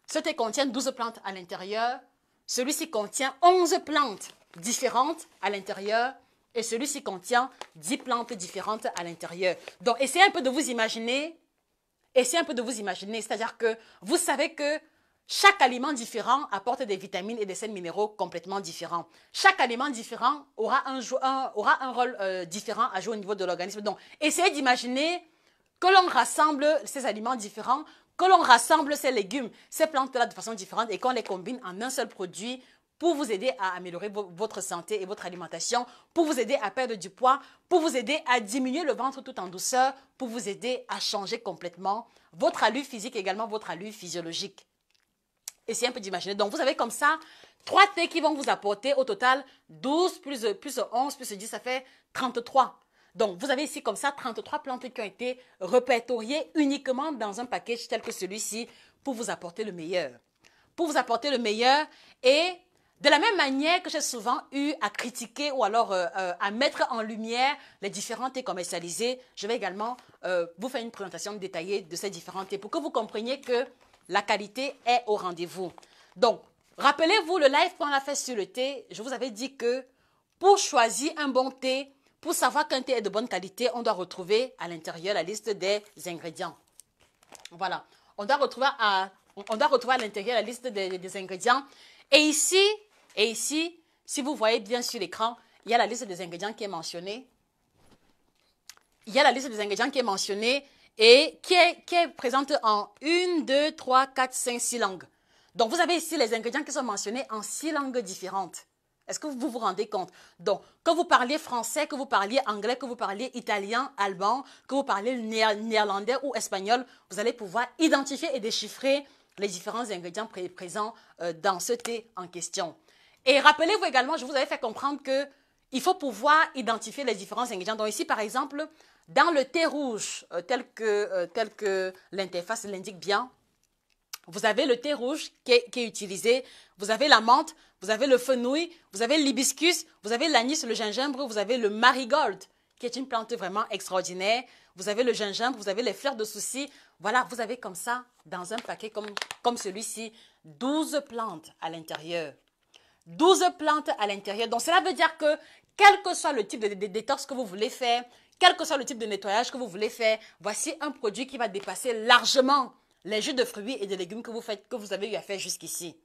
Ce thé contient 12 plantes à l'intérieur. Celui-ci contient 11 plantes différentes à l'intérieur. Et celui-ci contient 10 plantes différentes à l'intérieur. Donc, essayez un peu de vous imaginer. C'est-à-dire que vous savez que chaque aliment différent apporte des vitamines et des sels minéraux complètement différents. Chaque aliment différent aura un rôle différent à jouer au niveau de l'organisme. Donc, essayez d'imaginer que l'on rassemble ces aliments différents, que l'on rassemble ces légumes, ces plantes-là de façon différente et qu'on les combine en un seul produit pour vous aider à améliorer votre santé et votre alimentation, pour vous aider à perdre du poids, pour vous aider à diminuer le ventre tout en douceur, pour vous aider à changer complètement votre allure physique et également votre allure physiologique. Essayez un peu d'imaginer. Donc, vous avez comme ça 3 thés qui vont vous apporter au total 12 plus 11 plus 10, ça fait 33. Donc, vous avez ici comme ça 33 plantes qui ont été répertoriées uniquement dans un package tel que celui-ci pour vous apporter le meilleur. Pour vous apporter le meilleur et de la même manière que j'ai souvent eu à critiquer ou alors à mettre en lumière les différents thés commercialisés, je vais également vous faire une présentation détaillée de ces différents thés pour que vous compreniez que la qualité est au rendez-vous. Donc, rappelez-vous le live qu'on a fait sur le thé, je vous avais dit que pour choisir un bon thé, pour savoir qu'un thé est de bonne qualité, on doit retrouver à l'intérieur la liste des ingrédients. Voilà, on doit retrouver à l'intérieur la liste des ingrédients. Et ici, si vous voyez bien sur l'écran, il y a la liste des ingrédients qui est mentionnée. Il y a la liste des ingrédients qui est mentionnée et qui est présente en 1, 2, 3, 4, 5, 6 langues. Donc, vous avez ici les ingrédients qui sont mentionnés en 6 langues différentes. Est-ce que vous vous rendez compte? Donc, que vous parliez français, que vous parliez anglais, que vous parliez italien, allemand, que vous parliez néerlandais ou espagnol, vous allez pouvoir identifier et déchiffrer les différents ingrédients présents dans ce thé en question. Et rappelez-vous également, je vous avais fait comprendre qu'il faut pouvoir identifier les différents ingrédients. Donc ici, par exemple, dans le thé rouge, tel que l'interface l'indique bien, vous avez le thé rouge qui est utilisé, vous avez la menthe, vous avez le fenouil, vous avez l'hibiscus, vous avez l'anis, le gingembre, vous avez le marigold, qui est une plante vraiment extraordinaire. Vous avez le gingembre, vous avez les fleurs de souci. Voilà, vous avez comme ça, dans un paquet comme celui-ci, 12 plantes à l'intérieur. 12 plantes à l'intérieur. Donc, cela veut dire que, quel que soit le type de détox que vous voulez faire, quel que soit le type de nettoyage que vous voulez faire, voici un produit qui va dépasser largement les jus de fruits et de légumes que vous avez eu à faire jusqu'ici.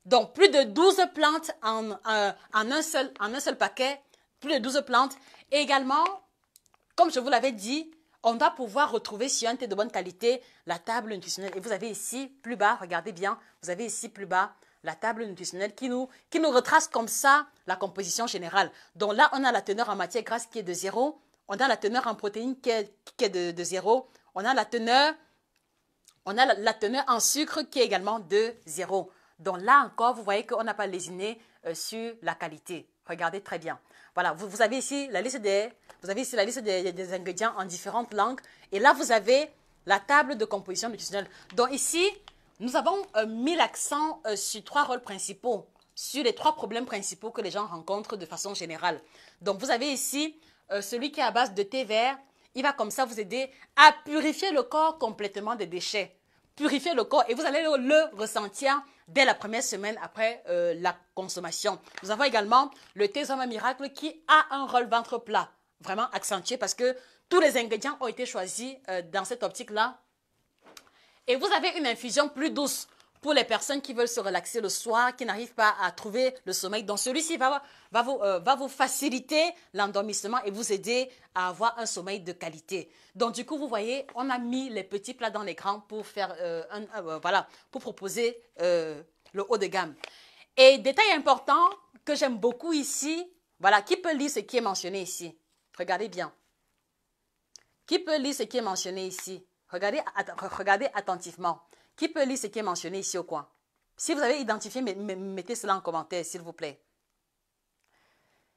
Donc, plus de 12 plantes en un seul paquet, plus de 12 plantes. Et également, comme je vous l'avais dit, on doit pouvoir retrouver sur un thé de bonne qualité la table nutritionnelle. Et vous avez ici, plus bas, regardez bien, vous avez ici, plus bas, la table nutritionnelle qui nous retrace comme ça la composition générale. Donc là, on a la teneur en matière grasse qui est de 0. On a la teneur en protéines qui est de 0. On a la teneur en sucre qui est également de 0. Donc là encore, vous voyez qu'on n'a pas lésiné sur la qualité. Regardez très bien. Voilà, vous avez ici la liste des ingrédients en différentes langues. Et là, vous avez la table de composition nutritionnelle. Donc ici, nous avons mis l'accent sur 3 rôles principaux, sur les 3 problèmes principaux que les gens rencontrent de façon générale. Donc, vous avez ici celui qui est à base de thé vert. Il va comme ça vous aider à purifier le corps complètement des déchets. Purifier le corps et vous allez le ressentir dès la première semaine après la consommation. Nous avons également le thé Zoma Miracle qui a un rôle ventre plat, vraiment accentué parce que tous les ingrédients ont été choisis dans cette optique-là. Et vous avez une infusion plus douce pour les personnes qui veulent se relaxer le soir, qui n'arrivent pas à trouver le sommeil. Donc celui-ci va vous faciliter l'endormissement et vous aider à avoir un sommeil de qualité. Donc du coup, vous voyez, on a mis les petits plats dans l'écran pour faire pour proposer le haut de gamme. Et détail important que j'aime beaucoup ici, voilà, qui peut lire ce qui est mentionné ici? Regardez bien. Qui peut lire ce qui est mentionné ici? Regardez attentivement. Qui peut lire ce qui est mentionné ici au coin? Si vous avez identifié, mettez cela en commentaire, s'il vous plaît.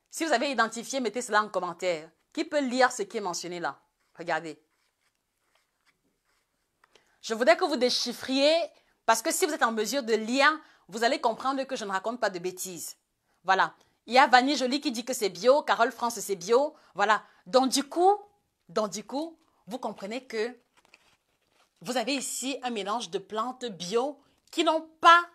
Si vous avez identifié, mettez cela en commentaire. Qui peut lire ce qui est mentionné là? Regardez. Je voudrais que vous déchiffriez, parce que si vous êtes en mesure de lire, vous allez comprendre que je ne raconte pas de bêtises. Voilà. Il y a Vanille Jolie qui dit que c'est bio, Carole France c'est bio. Voilà. Donc du coup, vous comprenez que vous avez ici un mélange de plantes bio qui n'ont pas,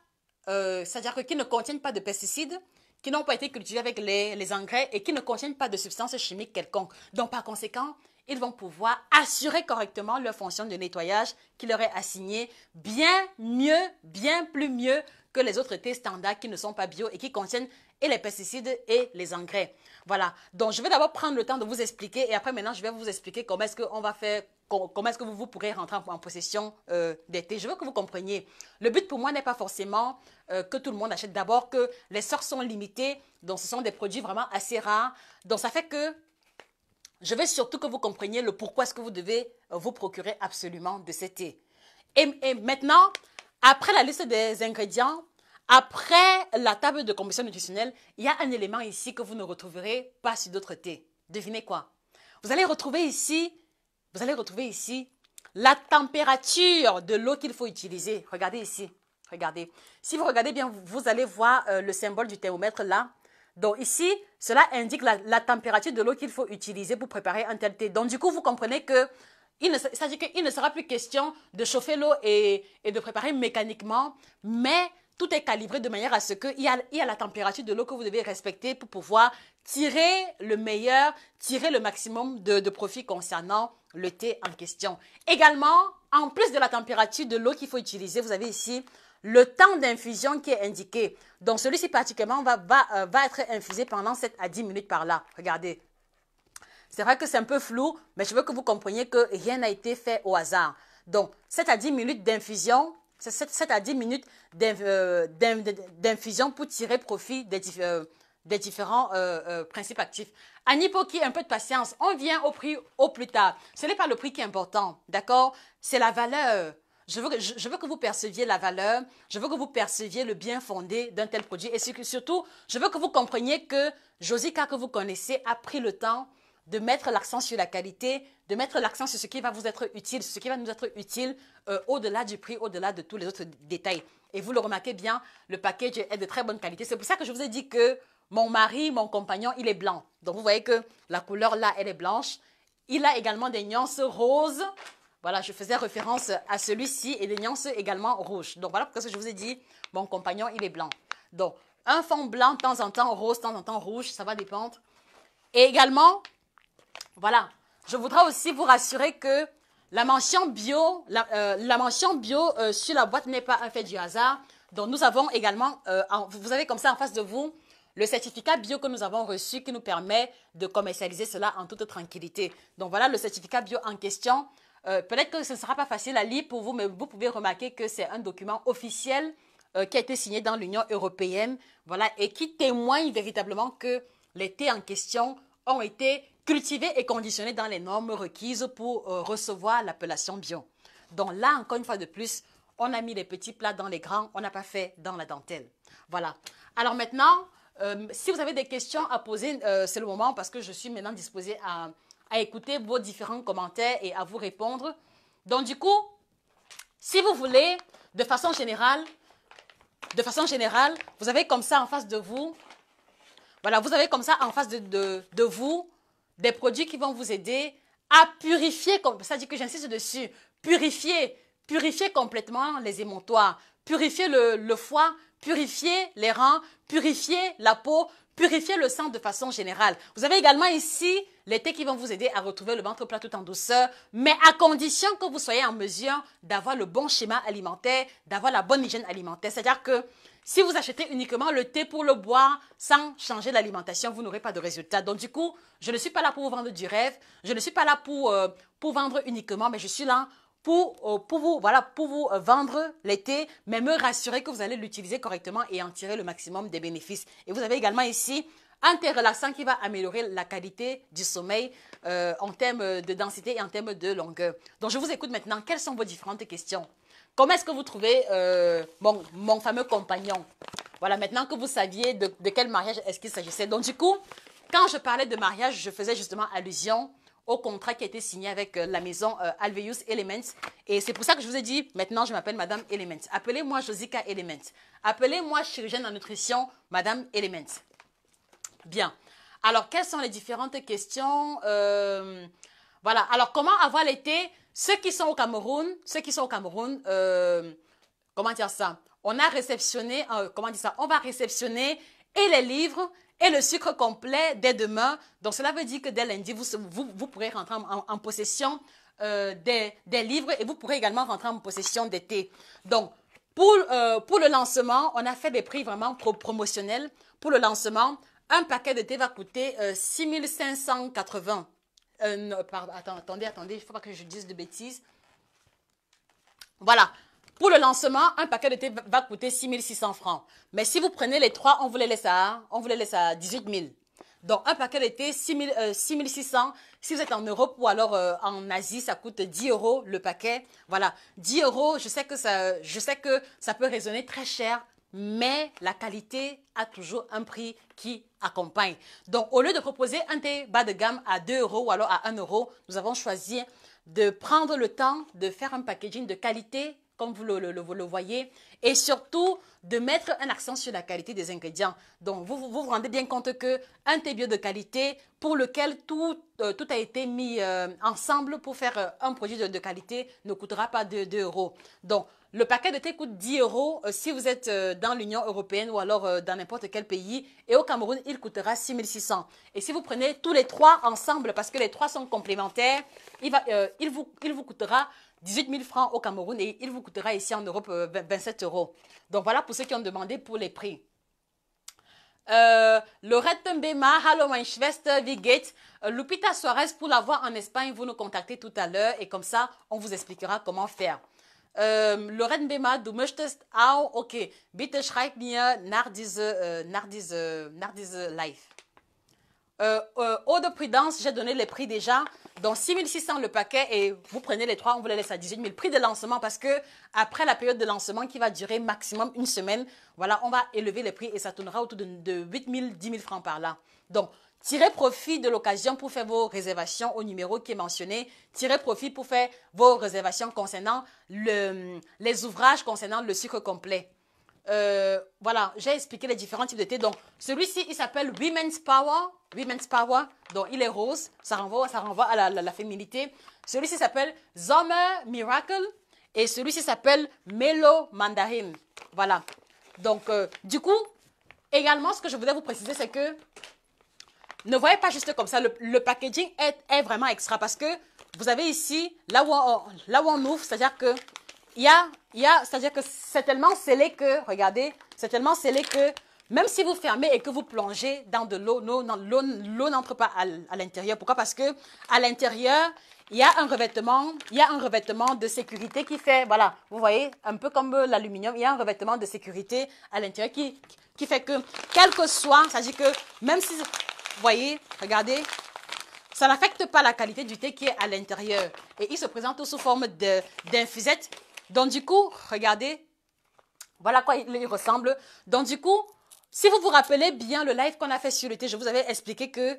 c'est-à-dire qui ne contiennent pas de pesticides, qui n'ont pas été cultivés avec les engrais et qui ne contiennent pas de substances chimiques quelconques. Donc, par conséquent, ils vont pouvoir assurer correctement leur fonction de nettoyage qui leur est assignée bien mieux, bien plus mieux que les autres thés standards qui ne sont pas bio et qui contiennent et les pesticides et les engrais. Voilà. Donc, je vais d'abord prendre le temps de vous expliquer et après, maintenant, je vais vous expliquer comment est-ce qu'on va faire, comment est-ce que vous pourrez rentrer en possession des thés. Je veux que vous compreniez. Le but pour moi n'est pas forcément que tout le monde achète. D'abord que les stocks sont limités, donc ce sont des produits vraiment assez rares. Donc, ça fait que je veux surtout que vous compreniez le pourquoi est-ce que vous devez vous procurer absolument de ces thés. Et maintenant, après la liste des ingrédients, après la table de composition nutritionnelle, il y a un élément ici que vous ne retrouverez pas sur d'autres thés. Devinez quoi? Vous allez retrouver ici la température de l'eau qu'il faut utiliser. Regardez ici. Regardez. Si vous regardez bien, vous allez voir le symbole du thermomètre là. Donc ici, cela indique la température de l'eau qu'il faut utiliser pour préparer un tel thé. Donc du coup, vous comprenez que c'est-à-dire qu'il ne sera plus question de chauffer l'eau et de préparer mécaniquement, mais tout est calibré de manière à ce qu'il y a la température de l'eau que vous devez respecter pour pouvoir tirer le meilleur, tirer le maximum de profit concernant le thé en question. Également, en plus de la température de l'eau qu'il faut utiliser, vous avez ici le temps d'infusion qui est indiqué. Donc, celui-ci particulièrement va être infusé pendant 7 à 10 minutes par là. Regardez. C'est vrai que c'est un peu flou, mais je veux que vous compreniez que rien n'a été fait au hasard. Donc, 7 à 10 minutes d'infusion, 7 à 10 minutes d'infusion pour tirer profit des différents principes actifs. Anipoki, un peu de patience. On vient au prix au plus tard. Ce n'est pas le prix qui est important, d'accord? C'est la valeur. Je veux que vous perceviez la valeur, je veux que vous perceviez le bien fondé d'un tel produit et surtout, je veux que vous compreniez que Josica, que vous connaissez, a pris le temps de mettre l'accent sur la qualité, de mettre l'accent sur ce qui va vous être utile, ce qui va nous être utile au-delà du prix, au-delà de tous les autres détails. Et vous le remarquez bien, le package est de très bonne qualité. C'est pour ça que je vous ai dit que mon mari, mon compagnon, il est blanc. Donc vous voyez que la couleur là, elle est blanche. Il a également des nuances roses. Voilà, je faisais référence à celui-ci et des nuances également rouges. Donc voilà pourquoi je vous ai dit, mon compagnon, il est blanc. Donc, un fond blanc, de temps en temps rose, de temps en temps rouge, ça va dépendre. Et également, voilà, je voudrais aussi vous rassurer que la mention bio, sur la boîte n'est pas un fait du hasard. Donc, nous avons également, vous avez comme ça en face de vous, le certificat bio que nous avons reçu qui nous permet de commercialiser cela en toute tranquillité. Donc, voilà le certificat bio en question. Peut-être que ce ne sera pas facile à lire pour vous, mais vous pouvez remarquer que c'est un document officiel qui a été signé dans l'Union européenne, voilà, et qui témoigne véritablement que les thés en question ont été cultivés et conditionnés dans les normes requises pour recevoir l'appellation bio. Donc là, encore une fois de plus, on a mis les petits plats dans les grands, on n'a pas fait dans la dentelle. Voilà. Alors maintenant, si vous avez des questions à poser, c'est le moment parce que je suis maintenant disposée à écouter vos différents commentaires et à vous répondre. Donc, du coup, si vous voulez, de façon générale, vous avez comme ça en face de vous, voilà, vous avez comme ça en face de vous des produits qui vont vous aider à purifier, c'est-à-dire que j'insiste dessus, purifier complètement les émontoires, purifier le foie, purifier les reins, purifier la peau, purifier le sang de façon générale. Vous avez également ici les thés qui vont vous aider à retrouver le ventre plat tout en douceur, mais à condition que vous soyez en mesure d'avoir le bon schéma alimentaire, d'avoir la bonne hygiène alimentaire. C'est-à-dire que si vous achetez uniquement le thé pour le boire sans changer l'alimentation, vous n'aurez pas de résultat. Donc du coup, je ne suis pas là pour vous vendre du rêve, je ne suis pas là pour vendre uniquement, mais je suis là pour vous vendre les thés, mais me rassurer que vous allez l'utiliser correctement et en tirer le maximum des bénéfices. Et vous avez également ici un thé relaxant qui va améliorer la qualité du sommeil en termes de densité et en termes de longueur. Donc, je vous écoute maintenant. Quelles sont vos différentes questions? Comment est-ce que vous trouvez mon fameux compagnon? Voilà, maintenant que vous saviez de quel mariage est-ce qu'il s'agissait. Donc, du coup, quand je parlais de mariage, je faisais justement allusion au contrat qui a été signé avec la maison Alveus Elements. Et c'est pour ça que je vous ai dit, maintenant, je m'appelle Madame Elements. Appelez-moi Josica Elements. Appelez-moi chirurgienne en nutrition, Madame Elements. Bien. Alors, quelles sont les différentes questions? Voilà. Alors, comment avoir l'été? Ceux qui sont au Cameroun, comment dire ça? On a réceptionné, comment dire ça? On va réceptionner et les livres et le sucre complet dès demain. Donc, cela veut dire que dès lundi, vous pourrez rentrer en possession des livres et vous pourrez également rentrer en possession des thés. Donc, pour le lancement, on a fait des prix vraiment promotionnels. Pour le lancement, un paquet de thé va coûter 6 580. Attendez, il ne faut pas que je dise de bêtises. Voilà. Pour le lancement, un paquet de thé va coûter 6 600 francs. Mais si vous prenez les trois, on vous les laisse à 18 000. Donc, un paquet de thé, 6 600. Si vous êtes en Europe ou alors en Asie, ça coûte 10 € le paquet. Voilà, 10 €, je sais que ça peut résonner très cher, mais la qualité a toujours un prix qui accompagne. Donc, au lieu de proposer un thé bas de gamme à 2 € ou alors à 1 €, nous avons choisi de prendre le temps de faire un packaging de qualité, comme vous le voyez, et surtout de mettre un accent sur la qualité des ingrédients. Donc, vous rendez bien compte qu'un thé bio de qualité, pour lequel tout a été mis ensemble pour faire un produit de qualité, ne coûtera pas 2 €. Donc, le paquet de thé coûte 10 € si vous êtes dans l'Union européenne ou alors dans n'importe quel pays. Et au Cameroun, il coûtera 6 600. Et si vous prenez tous les trois ensemble, parce que les trois sont complémentaires, il vous coûtera 18 000 francs au Cameroun et il vous coûtera ici en Europe 27 €. Donc voilà pour ceux qui ont demandé pour les prix. Lorette Mbema, hallo mein Schwester, wie geht's? Lupita Suarez, pour l'avoir en Espagne, vous nous contactez tout à l'heure et comme ça, on vous expliquera comment faire. Lorette Mbema, du möchtest auch, okay, bitte schreib mir nach diese Live. Eau de prudence, j'ai donné les prix déjà. Donc 6 600 le paquet et vous prenez les trois, on vous les laisse à 18 000. Prix de lancement parce que après la période de lancement qui va durer maximum une semaine, voilà, on va élever les prix et ça tournera autour de 8 000, 10 000 francs par là. Donc, tirez profit de l'occasion pour faire vos réservations au numéro qui est mentionné. Tirez profit pour faire vos réservations concernant les ouvrages concernant le sucre complet. Voilà, j'ai expliqué les différents types de thé. Donc, celui-ci, il s'appelle Women's Power. Women's Power. Donc, il est rose. Ça renvoie à la féminité. Celui-ci s'appelle Summer Miracle. Et celui-ci s'appelle Mellow Mandarin. Voilà. Donc, du coup, également, ce que je voulais vous préciser, c'est que ne voyez pas juste comme ça. Le packaging est vraiment extra parce que vous avez ici, là où on ouvre, c'est-à-dire que c'est-à-dire que c'est tellement scellé que, regardez, c'est tellement scellé que même si vous fermez et que vous plongez dans de l'eau, l'eau n'entre pas à l'intérieur. Pourquoi? Parce que à l'intérieur, il y a un revêtement de sécurité qui fait, voilà, vous voyez, un peu comme l'aluminium, il y a un revêtement de sécurité à l'intérieur qui fait que, quel que soit, c'est-à-dire que même si, vous voyez, regardez, ça n'affecte pas la qualité du thé qui est à l'intérieur. Et il se présente sous forme d'infusette. Donc, du coup, regardez, voilà à quoi il ressemble. Donc, du coup, si vous vous rappelez bien le live qu'on a fait sur le thé, je vous avais expliqué que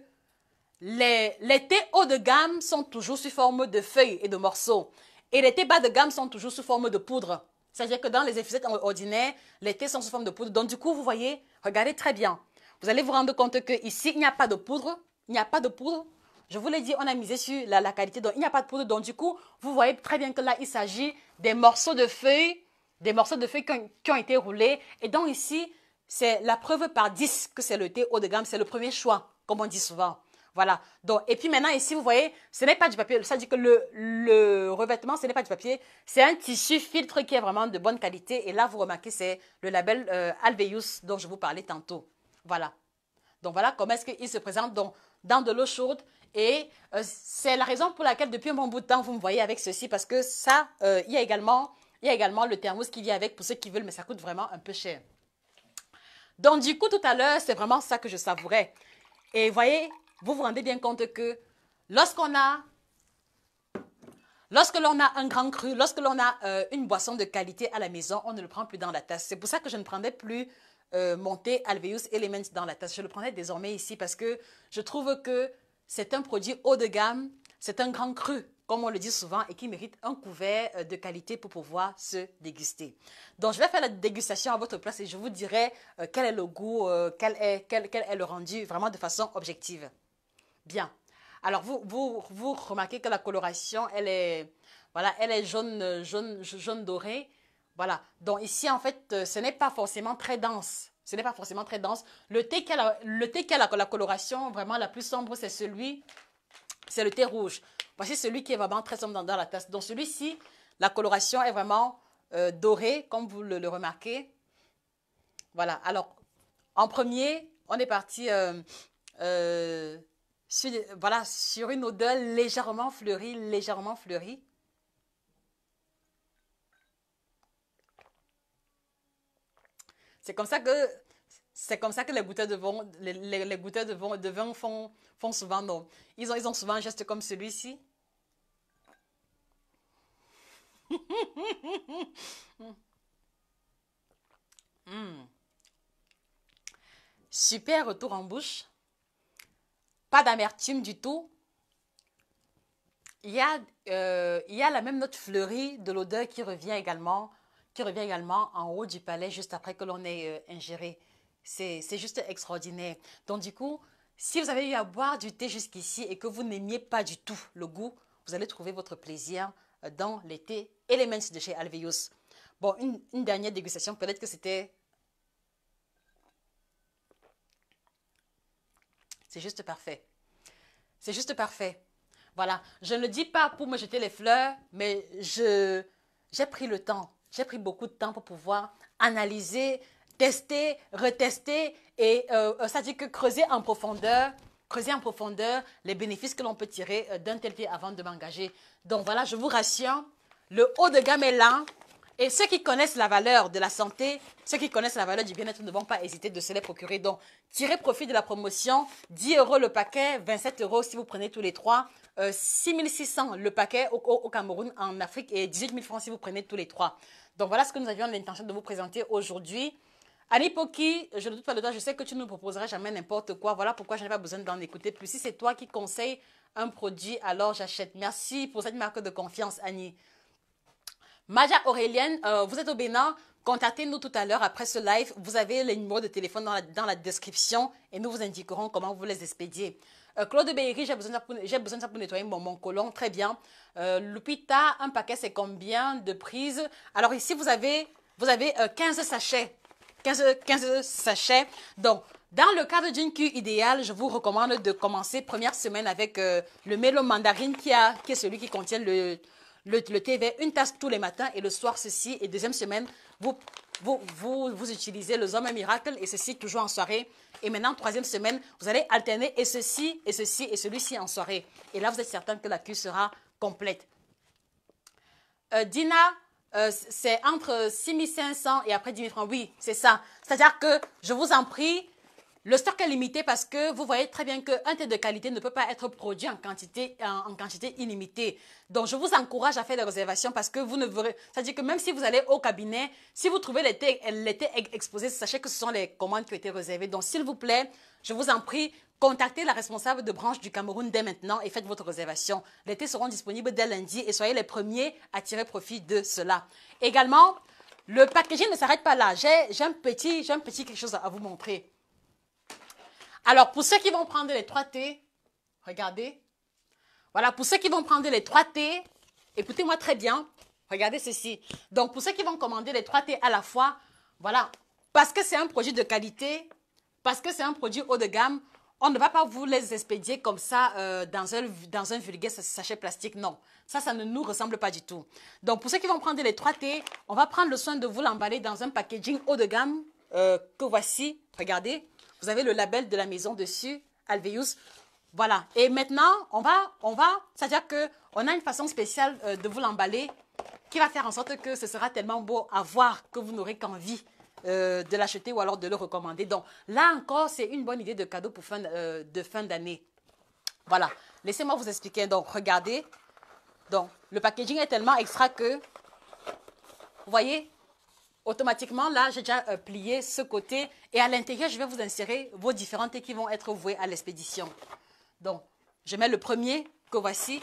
les thés haut de gamme sont toujours sous forme de feuilles et de morceaux. Et les thés bas de gamme sont toujours sous forme de poudre. C'est-à-dire que dans les infusettes ordinaires, les thés sont sous forme de poudre. Donc, du coup, vous voyez, regardez très bien. Vous allez vous rendre compte qu'ici, il n'y a pas de poudre. Il n'y a pas de poudre. Je vous l'ai dit, on a misé sur la qualité, donc il n'y a pas de poudre. Donc du coup, vous voyez très bien que là, il s'agit des morceaux de feuilles qui ont été roulés. Et donc ici, c'est la preuve par 10 que c'est le thé haut de gamme. C'est le premier choix, comme on dit souvent. Voilà. Donc, et puis maintenant, ici, vous voyez, ce n'est pas du papier. Ça dit que le revêtement, ce n'est pas du papier. C'est un tissu filtre qui est vraiment de bonne qualité. Et là, vous remarquez, c'est le label Alveus dont je vous parlais tantôt. Voilà. Donc voilà comment est-ce qu'il se présente dans de l'eau chaude. Et c'est la raison pour laquelle depuis un bon bout de temps, vous me voyez avec ceci parce que ça, il y a également le thermos qui vient avec pour ceux qui veulent, mais ça coûte vraiment un peu cher. Donc du coup, tout à l'heure, c'est vraiment ça que je savourais. Et vous voyez, vous vous rendez bien compte que lorsque l'on a un grand cru, lorsque l'on a une boisson de qualité à la maison, on ne le prend plus dans la tasse. C'est pour ça que je ne prendrai plus mon thé Alveus Elements dans la tasse. Je le prendrai désormais ici parce que je trouve que c'est un produit haut de gamme, c'est un grand cru, comme on le dit souvent, et qui mérite un couvert de qualité pour pouvoir se déguster. Donc, je vais faire la dégustation à votre place et je vous dirai quel est le goût, quel est le rendu, vraiment de façon objective. Bien. Alors, vous remarquez que la coloration, elle est jaune doré. Voilà. Donc, ici, en fait, ce n'est pas forcément très dense. Ce n'est pas forcément très dense. Le thé qui a la coloration vraiment la plus sombre, c'est le thé rouge. Voici celui qui est vraiment très sombre dans la tasse. Donc celui-ci, la coloration est vraiment dorée, comme vous le remarquez. Voilà. Alors, en premier, on est parti sur une odeur légèrement fleurie, légèrement fleurie. C'est comme ça que les goûteurs de vin font souvent. Non. Ils ont souvent un geste comme celui-ci. Super retour en bouche. Pas d'amertume du tout. Il y a la même note fleurie de l'odeur qui revient également en haut du palais juste après que l'on ait ingéré. C'est juste extraordinaire. Donc du coup, si vous avez eu à boire du thé jusqu'ici et que vous n'aimiez pas du tout le goût, vous allez trouver votre plaisir dans les thés Elements de chez Alveus. Bon, une dernière dégustation, peut-être que c'était... C'est juste parfait. C'est juste parfait. Voilà, je ne le dis pas pour me jeter les fleurs, mais j'ai pris le temps. J'ai pris beaucoup de temps pour pouvoir analyser, tester, retester et ça dit que creuser en profondeur les bénéfices que l'on peut tirer d'un tel thé avant de m'engager. Donc voilà, je vous rassure, le haut de gamme est là. Et ceux qui connaissent la valeur de la santé, ceux qui connaissent la valeur du bien-être ne vont pas hésiter de se les procurer. Donc, tirez profit de la promotion. 10 € le paquet, 27 € si vous prenez tous les trois. 6 600 le paquet au Cameroun, en Afrique et 18 000 francs si vous prenez tous les trois. Donc, voilà ce que nous avions l'intention de vous présenter aujourd'hui. Annie Poki, je ne doute pas de toi, je sais que tu ne nous proposeras jamais n'importe quoi. Voilà pourquoi je n'ai pas besoin d'en écouter plus. Si c'est toi qui conseilles un produit, alors j'achète. Merci pour cette marque de confiance, Annie. Maja Aurélienne, vous êtes au Bénin, contactez-nous tout à l'heure après ce live. Vous avez les numéros de téléphone dans la description et nous vous indiquerons comment vous les expédiez. Claude Béry, j'ai besoin de ça pour nettoyer mon côlon, très bien. Lupita, un paquet c'est combien de prises? Alors ici vous avez 15 sachets. 15 sachets. Donc, dans le cadre d'une cure idéale, je vous recommande de commencer première semaine avec le melon mandarine qui est celui qui contient le thé vert, une tasse tous les matins et le soir ceci. Et deuxième semaine, vous utilisez le Zoma Miracle et ceci toujours en soirée. Et maintenant, troisième semaine, vous allez alterner et ceci et celui-ci en soirée. Et là, vous êtes certain que la cure sera complète. Dina, c'est entre 6 500 et après 10 000 francs. Oui, c'est ça. C'est-à-dire que je vous en prie, le stock est limité parce que vous voyez très bien qu'un thé de qualité ne peut pas être produit en quantité illimitée. Donc, je vous encourage à faire des réservations parce que vous ne verrez... C'est-à-dire que même si vous allez au cabinet, si vous trouvez les thés exposés, sachez que ce sont les commandes qui ont été réservées. Donc, s'il vous plaît, je vous en prie, contactez la responsable de branche du Cameroun dès maintenant et faites votre réservation. Les thés seront disponibles dès lundi et soyez les premiers à tirer profit de cela. Également, le packaging ne s'arrête pas là. J'ai un petit quelque chose à vous montrer. Alors, pour ceux qui vont prendre les 3 thés, regardez. Voilà, pour ceux qui vont prendre les 3 thés, écoutez-moi très bien, regardez ceci. Donc, pour ceux qui vont commander les 3 thés à la fois, voilà, parce que c'est un produit de qualité, parce que c'est un produit haut de gamme, on ne va pas vous les expédier comme ça dans un vulgaire sachet plastique, non. Ça ne nous ressemble pas du tout. Donc, pour ceux qui vont prendre les 3 thés, on va prendre le soin de vous l'emballer dans un packaging haut de gamme que voici, regardez. Vous avez le label de la maison dessus, Alveus. Voilà. Et maintenant, c'est-à-dire qu'on a une façon spéciale de vous l'emballer qui va faire en sorte que ce sera tellement beau à voir que vous n'aurez qu'envie de l'acheter ou alors de le recommander. Donc, là encore, c'est une bonne idée de cadeau pour de fin d'année. Voilà. Laissez-moi vous expliquer. Donc, regardez. Donc, le packaging est tellement extra que, vous voyez, automatiquement, là, j'ai déjà plié ce côté. Et à l'intérieur, je vais vous insérer vos différents thés qui vont être voués à l'expédition. Donc, je mets le premier que voici.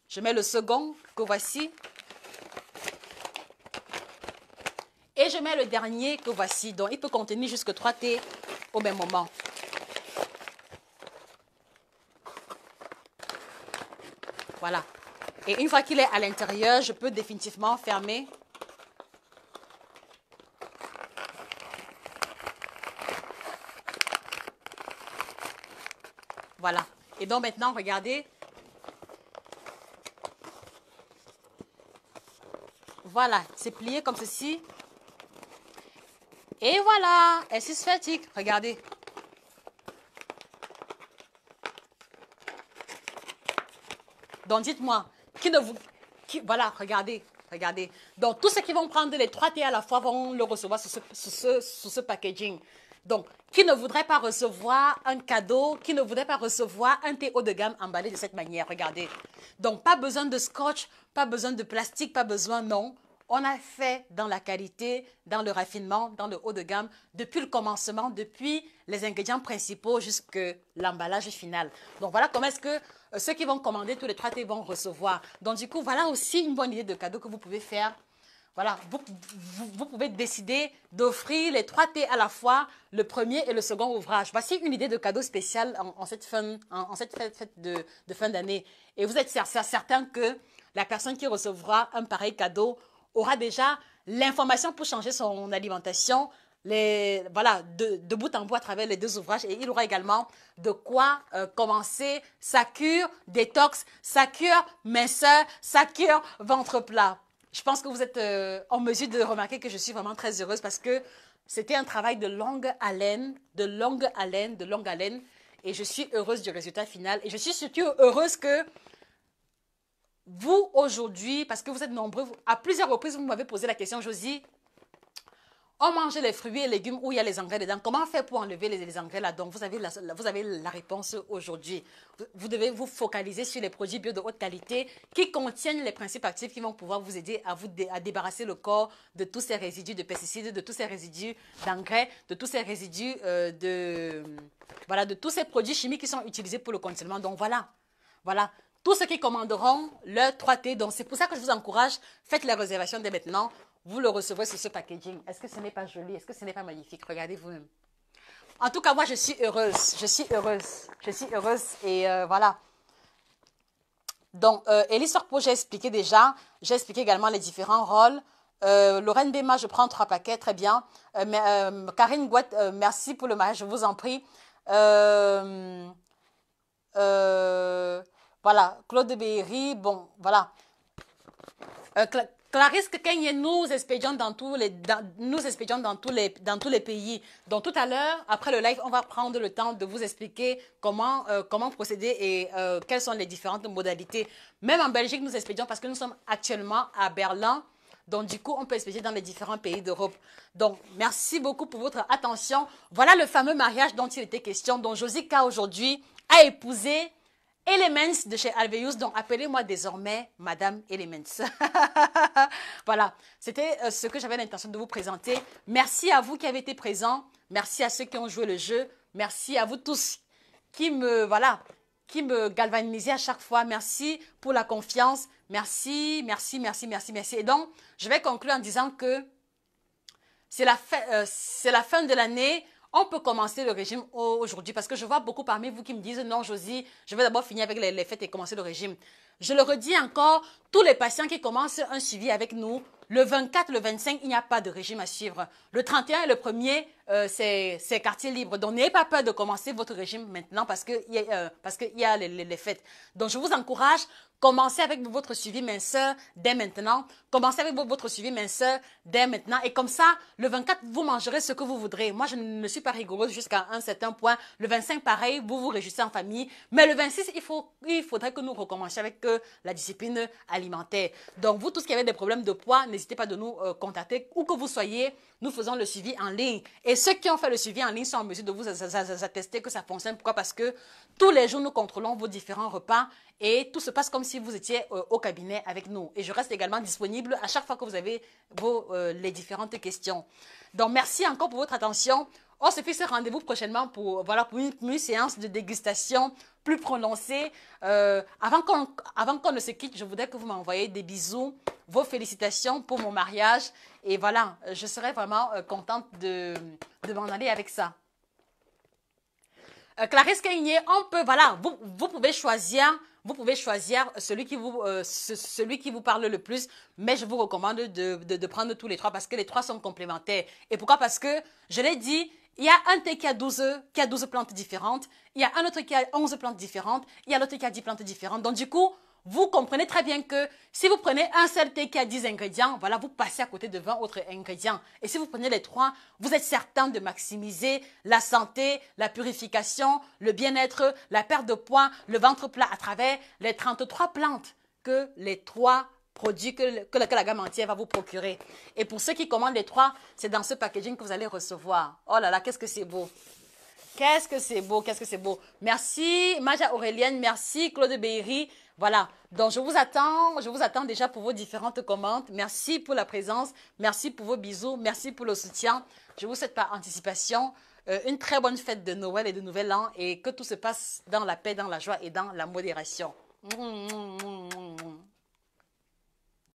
Je mets le second que voici. Et je mets le dernier que voici. Donc, il peut contenir jusque 3 thés au même moment. Voilà. Et une fois qu'il est à l'intérieur, je peux définitivement fermer. Voilà. Et donc maintenant, regardez. Voilà, c'est plié comme ceci. Et voilà, et c'est statique. Regardez. Donc dites-moi, qui ne vous... voilà, regardez, regardez. Donc tous ceux qui vont prendre les 3 thés à la fois vont le recevoir sur ce packaging. Donc, qui ne voudrait pas recevoir un cadeau, qui ne voudrait pas recevoir un thé haut de gamme emballé de cette manière, regardez. Donc, pas besoin de scotch, pas besoin de plastique, pas besoin, non. On a fait dans la qualité, dans le raffinement, dans le haut de gamme, depuis le commencement, depuis les ingrédients principaux jusqu'à l'emballage final. Donc, voilà comment est-ce que ceux qui vont commander tous les 3 thés vont recevoir. Donc, du coup, voilà aussi une bonne idée de cadeau que vous pouvez faire. Voilà, vous pouvez décider d'offrir les 3 thés à la fois, le premier et le second ouvrage. Voici une idée de cadeau spécial en cette fête de fin d'année. Et vous êtes certain que la personne qui recevra un pareil cadeau aura déjà l'information pour changer son alimentation, voilà, de bout en bout à travers les 2 ouvrages. Et il aura également de quoi commencer sa cure détox, sa cure minceur, sa cure ventre plat. Je pense que vous êtes en mesure de remarquer que je suis vraiment très heureuse parce que c'était un travail de longue haleine, et je suis heureuse du résultat final. Et je suis surtout heureuse que vous, aujourd'hui, parce que vous êtes nombreux, à plusieurs reprises, vous m'avez posé la question, Josie, on mange les fruits et légumes où il y a les engrais dedans. Comment faire pour enlever les engrais là? Donc, vous avez la réponse aujourd'hui. Vous devez vous focaliser sur les produits bio de haute qualité qui contiennent les principes actifs qui vont pouvoir vous aider à débarrasser le corps de tous ces résidus de pesticides, de tous ces résidus d'engrais, de tous ces résidus voilà, de tous ces produits chimiques qui sont utilisés pour le conditionnement. Donc, voilà. Voilà. Tous ceux qui commanderont le 3T, donc c'est pour ça que je vous encourage, faites la réservation dès maintenant. Vous le recevrez sur ce packaging. Est-ce que ce n'est pas joli? Est-ce que ce n'est pas magnifique? Regardez vous-même. En tout cas, moi, je suis heureuse. Je suis heureuse. Je suis heureuse. Et voilà. Donc, Elise Sorpo, j'ai expliqué déjà. J'ai expliqué également les différents rôles. Lorraine Bema, je prends 3 paquets. Très bien. Karine Gouette, merci pour le mariage. Je vous en prie. Voilà. Claude Béry, bon, voilà. Clarisse Kenye, nous expédions dans tous les pays. Donc tout à l'heure, après le live, on va prendre le temps de vous expliquer comment procéder et quelles sont les différentes modalités. Même en Belgique, nous expédions parce que nous sommes actuellement à Berlin. Donc du coup, on peut expédier dans les différents pays d'Europe. Donc merci beaucoup pour votre attention. Voilà le fameux mariage dont il était question, dont Josica aujourd'hui a épousé Elements de chez Alveus, donc appelez-moi désormais Madame Elements. Voilà, c'était ce que j'avais l'intention de vous présenter. Merci à vous qui avez été présents. Merci à ceux qui ont joué le jeu. Merci à vous tous qui me galvanisez à chaque fois. Merci pour la confiance. Merci, merci, merci, merci, merci. Et donc, je vais conclure en disant que c'est la fin de l'année. On peut commencer le régime aujourd'hui parce que je vois beaucoup parmi vous qui me disent « Non, Josie, je vais d'abord finir avec les fêtes et commencer le régime. » Je le redis encore, tous les patients qui commencent un suivi avec nous, le 24, le 25, il n'y a pas de régime à suivre. Le 31 et le 1er, c'est quartier libre. Donc, n'ayez pas peur de commencer votre régime maintenant parce qu'il y a les fêtes. Donc, je vous encourage, commencez avec votre suivi minceur dès maintenant. Commencez avec votre suivi minceur dès maintenant. Et comme ça, le 24, vous mangerez ce que vous voudrez. Moi, je ne suis pas rigoureuse jusqu'à un certain point. Le 25, pareil, vous vous réjouissez en famille. Mais le 26, il faudrait que nous recommencions avec la discipline alimentaire. Donc, vous, tous qui avez des problèmes de poids, n'hésitez pas de nous contacter. Où que vous soyez, nous faisons le suivi en ligne. Et ceux qui ont fait le suivi en ligne sont en mesure de vous attester que ça fonctionne. Pourquoi? Parce que tous les jours, nous contrôlons vos différents repas et tout se passe comme si vous étiez au cabinet avec nous. Et je reste également disponible à chaque fois que vous avez les différentes questions. Donc, merci encore pour votre attention. On se fixe rendez-vous prochainement pour une séance de dégustation plus prononcée. Avant qu'on ne se quitte, je voudrais que vous m'envoyiez des bisous, vos félicitations pour mon mariage. Et voilà, je serais vraiment contente de m'en aller avec ça. Clarisse Kaynier, vous pouvez choisir celui qui vous parle le plus, mais je vous recommande de prendre tous les 3 parce que les 3 sont complémentaires. Et pourquoi? Parce que, je l'ai dit, Il y a un thé qui a 12 plantes différentes. Il y a un autre qui a 11 plantes différentes. Il y a l'autre qui a 10 plantes différentes. Donc, du coup, vous comprenez très bien que si vous prenez un seul thé qui a 10 ingrédients, voilà, vous passez à côté de 20 autres ingrédients. Et si vous prenez les trois, vous êtes certain de maximiser la santé, la purification, le bien-être, la perte de poids, le ventre plat à travers les 33 plantes que les trois produits que la gamme entière va vous procurer. Et pour ceux qui commandent les trois, c'est dans ce packaging que vous allez recevoir. Oh là là, qu'est-ce que c'est beau! Qu'est-ce que c'est beau, qu'est-ce que c'est beau. Merci Maja Aurélienne, merci Claude Beyri. Voilà, donc je vous attends déjà pour vos différentes commandes. Merci pour la présence, merci pour vos bisous, merci pour le soutien. Je vous souhaite par anticipation une très bonne fête de Noël et de Nouvel An et que tout se passe dans la paix, dans la joie et dans la modération.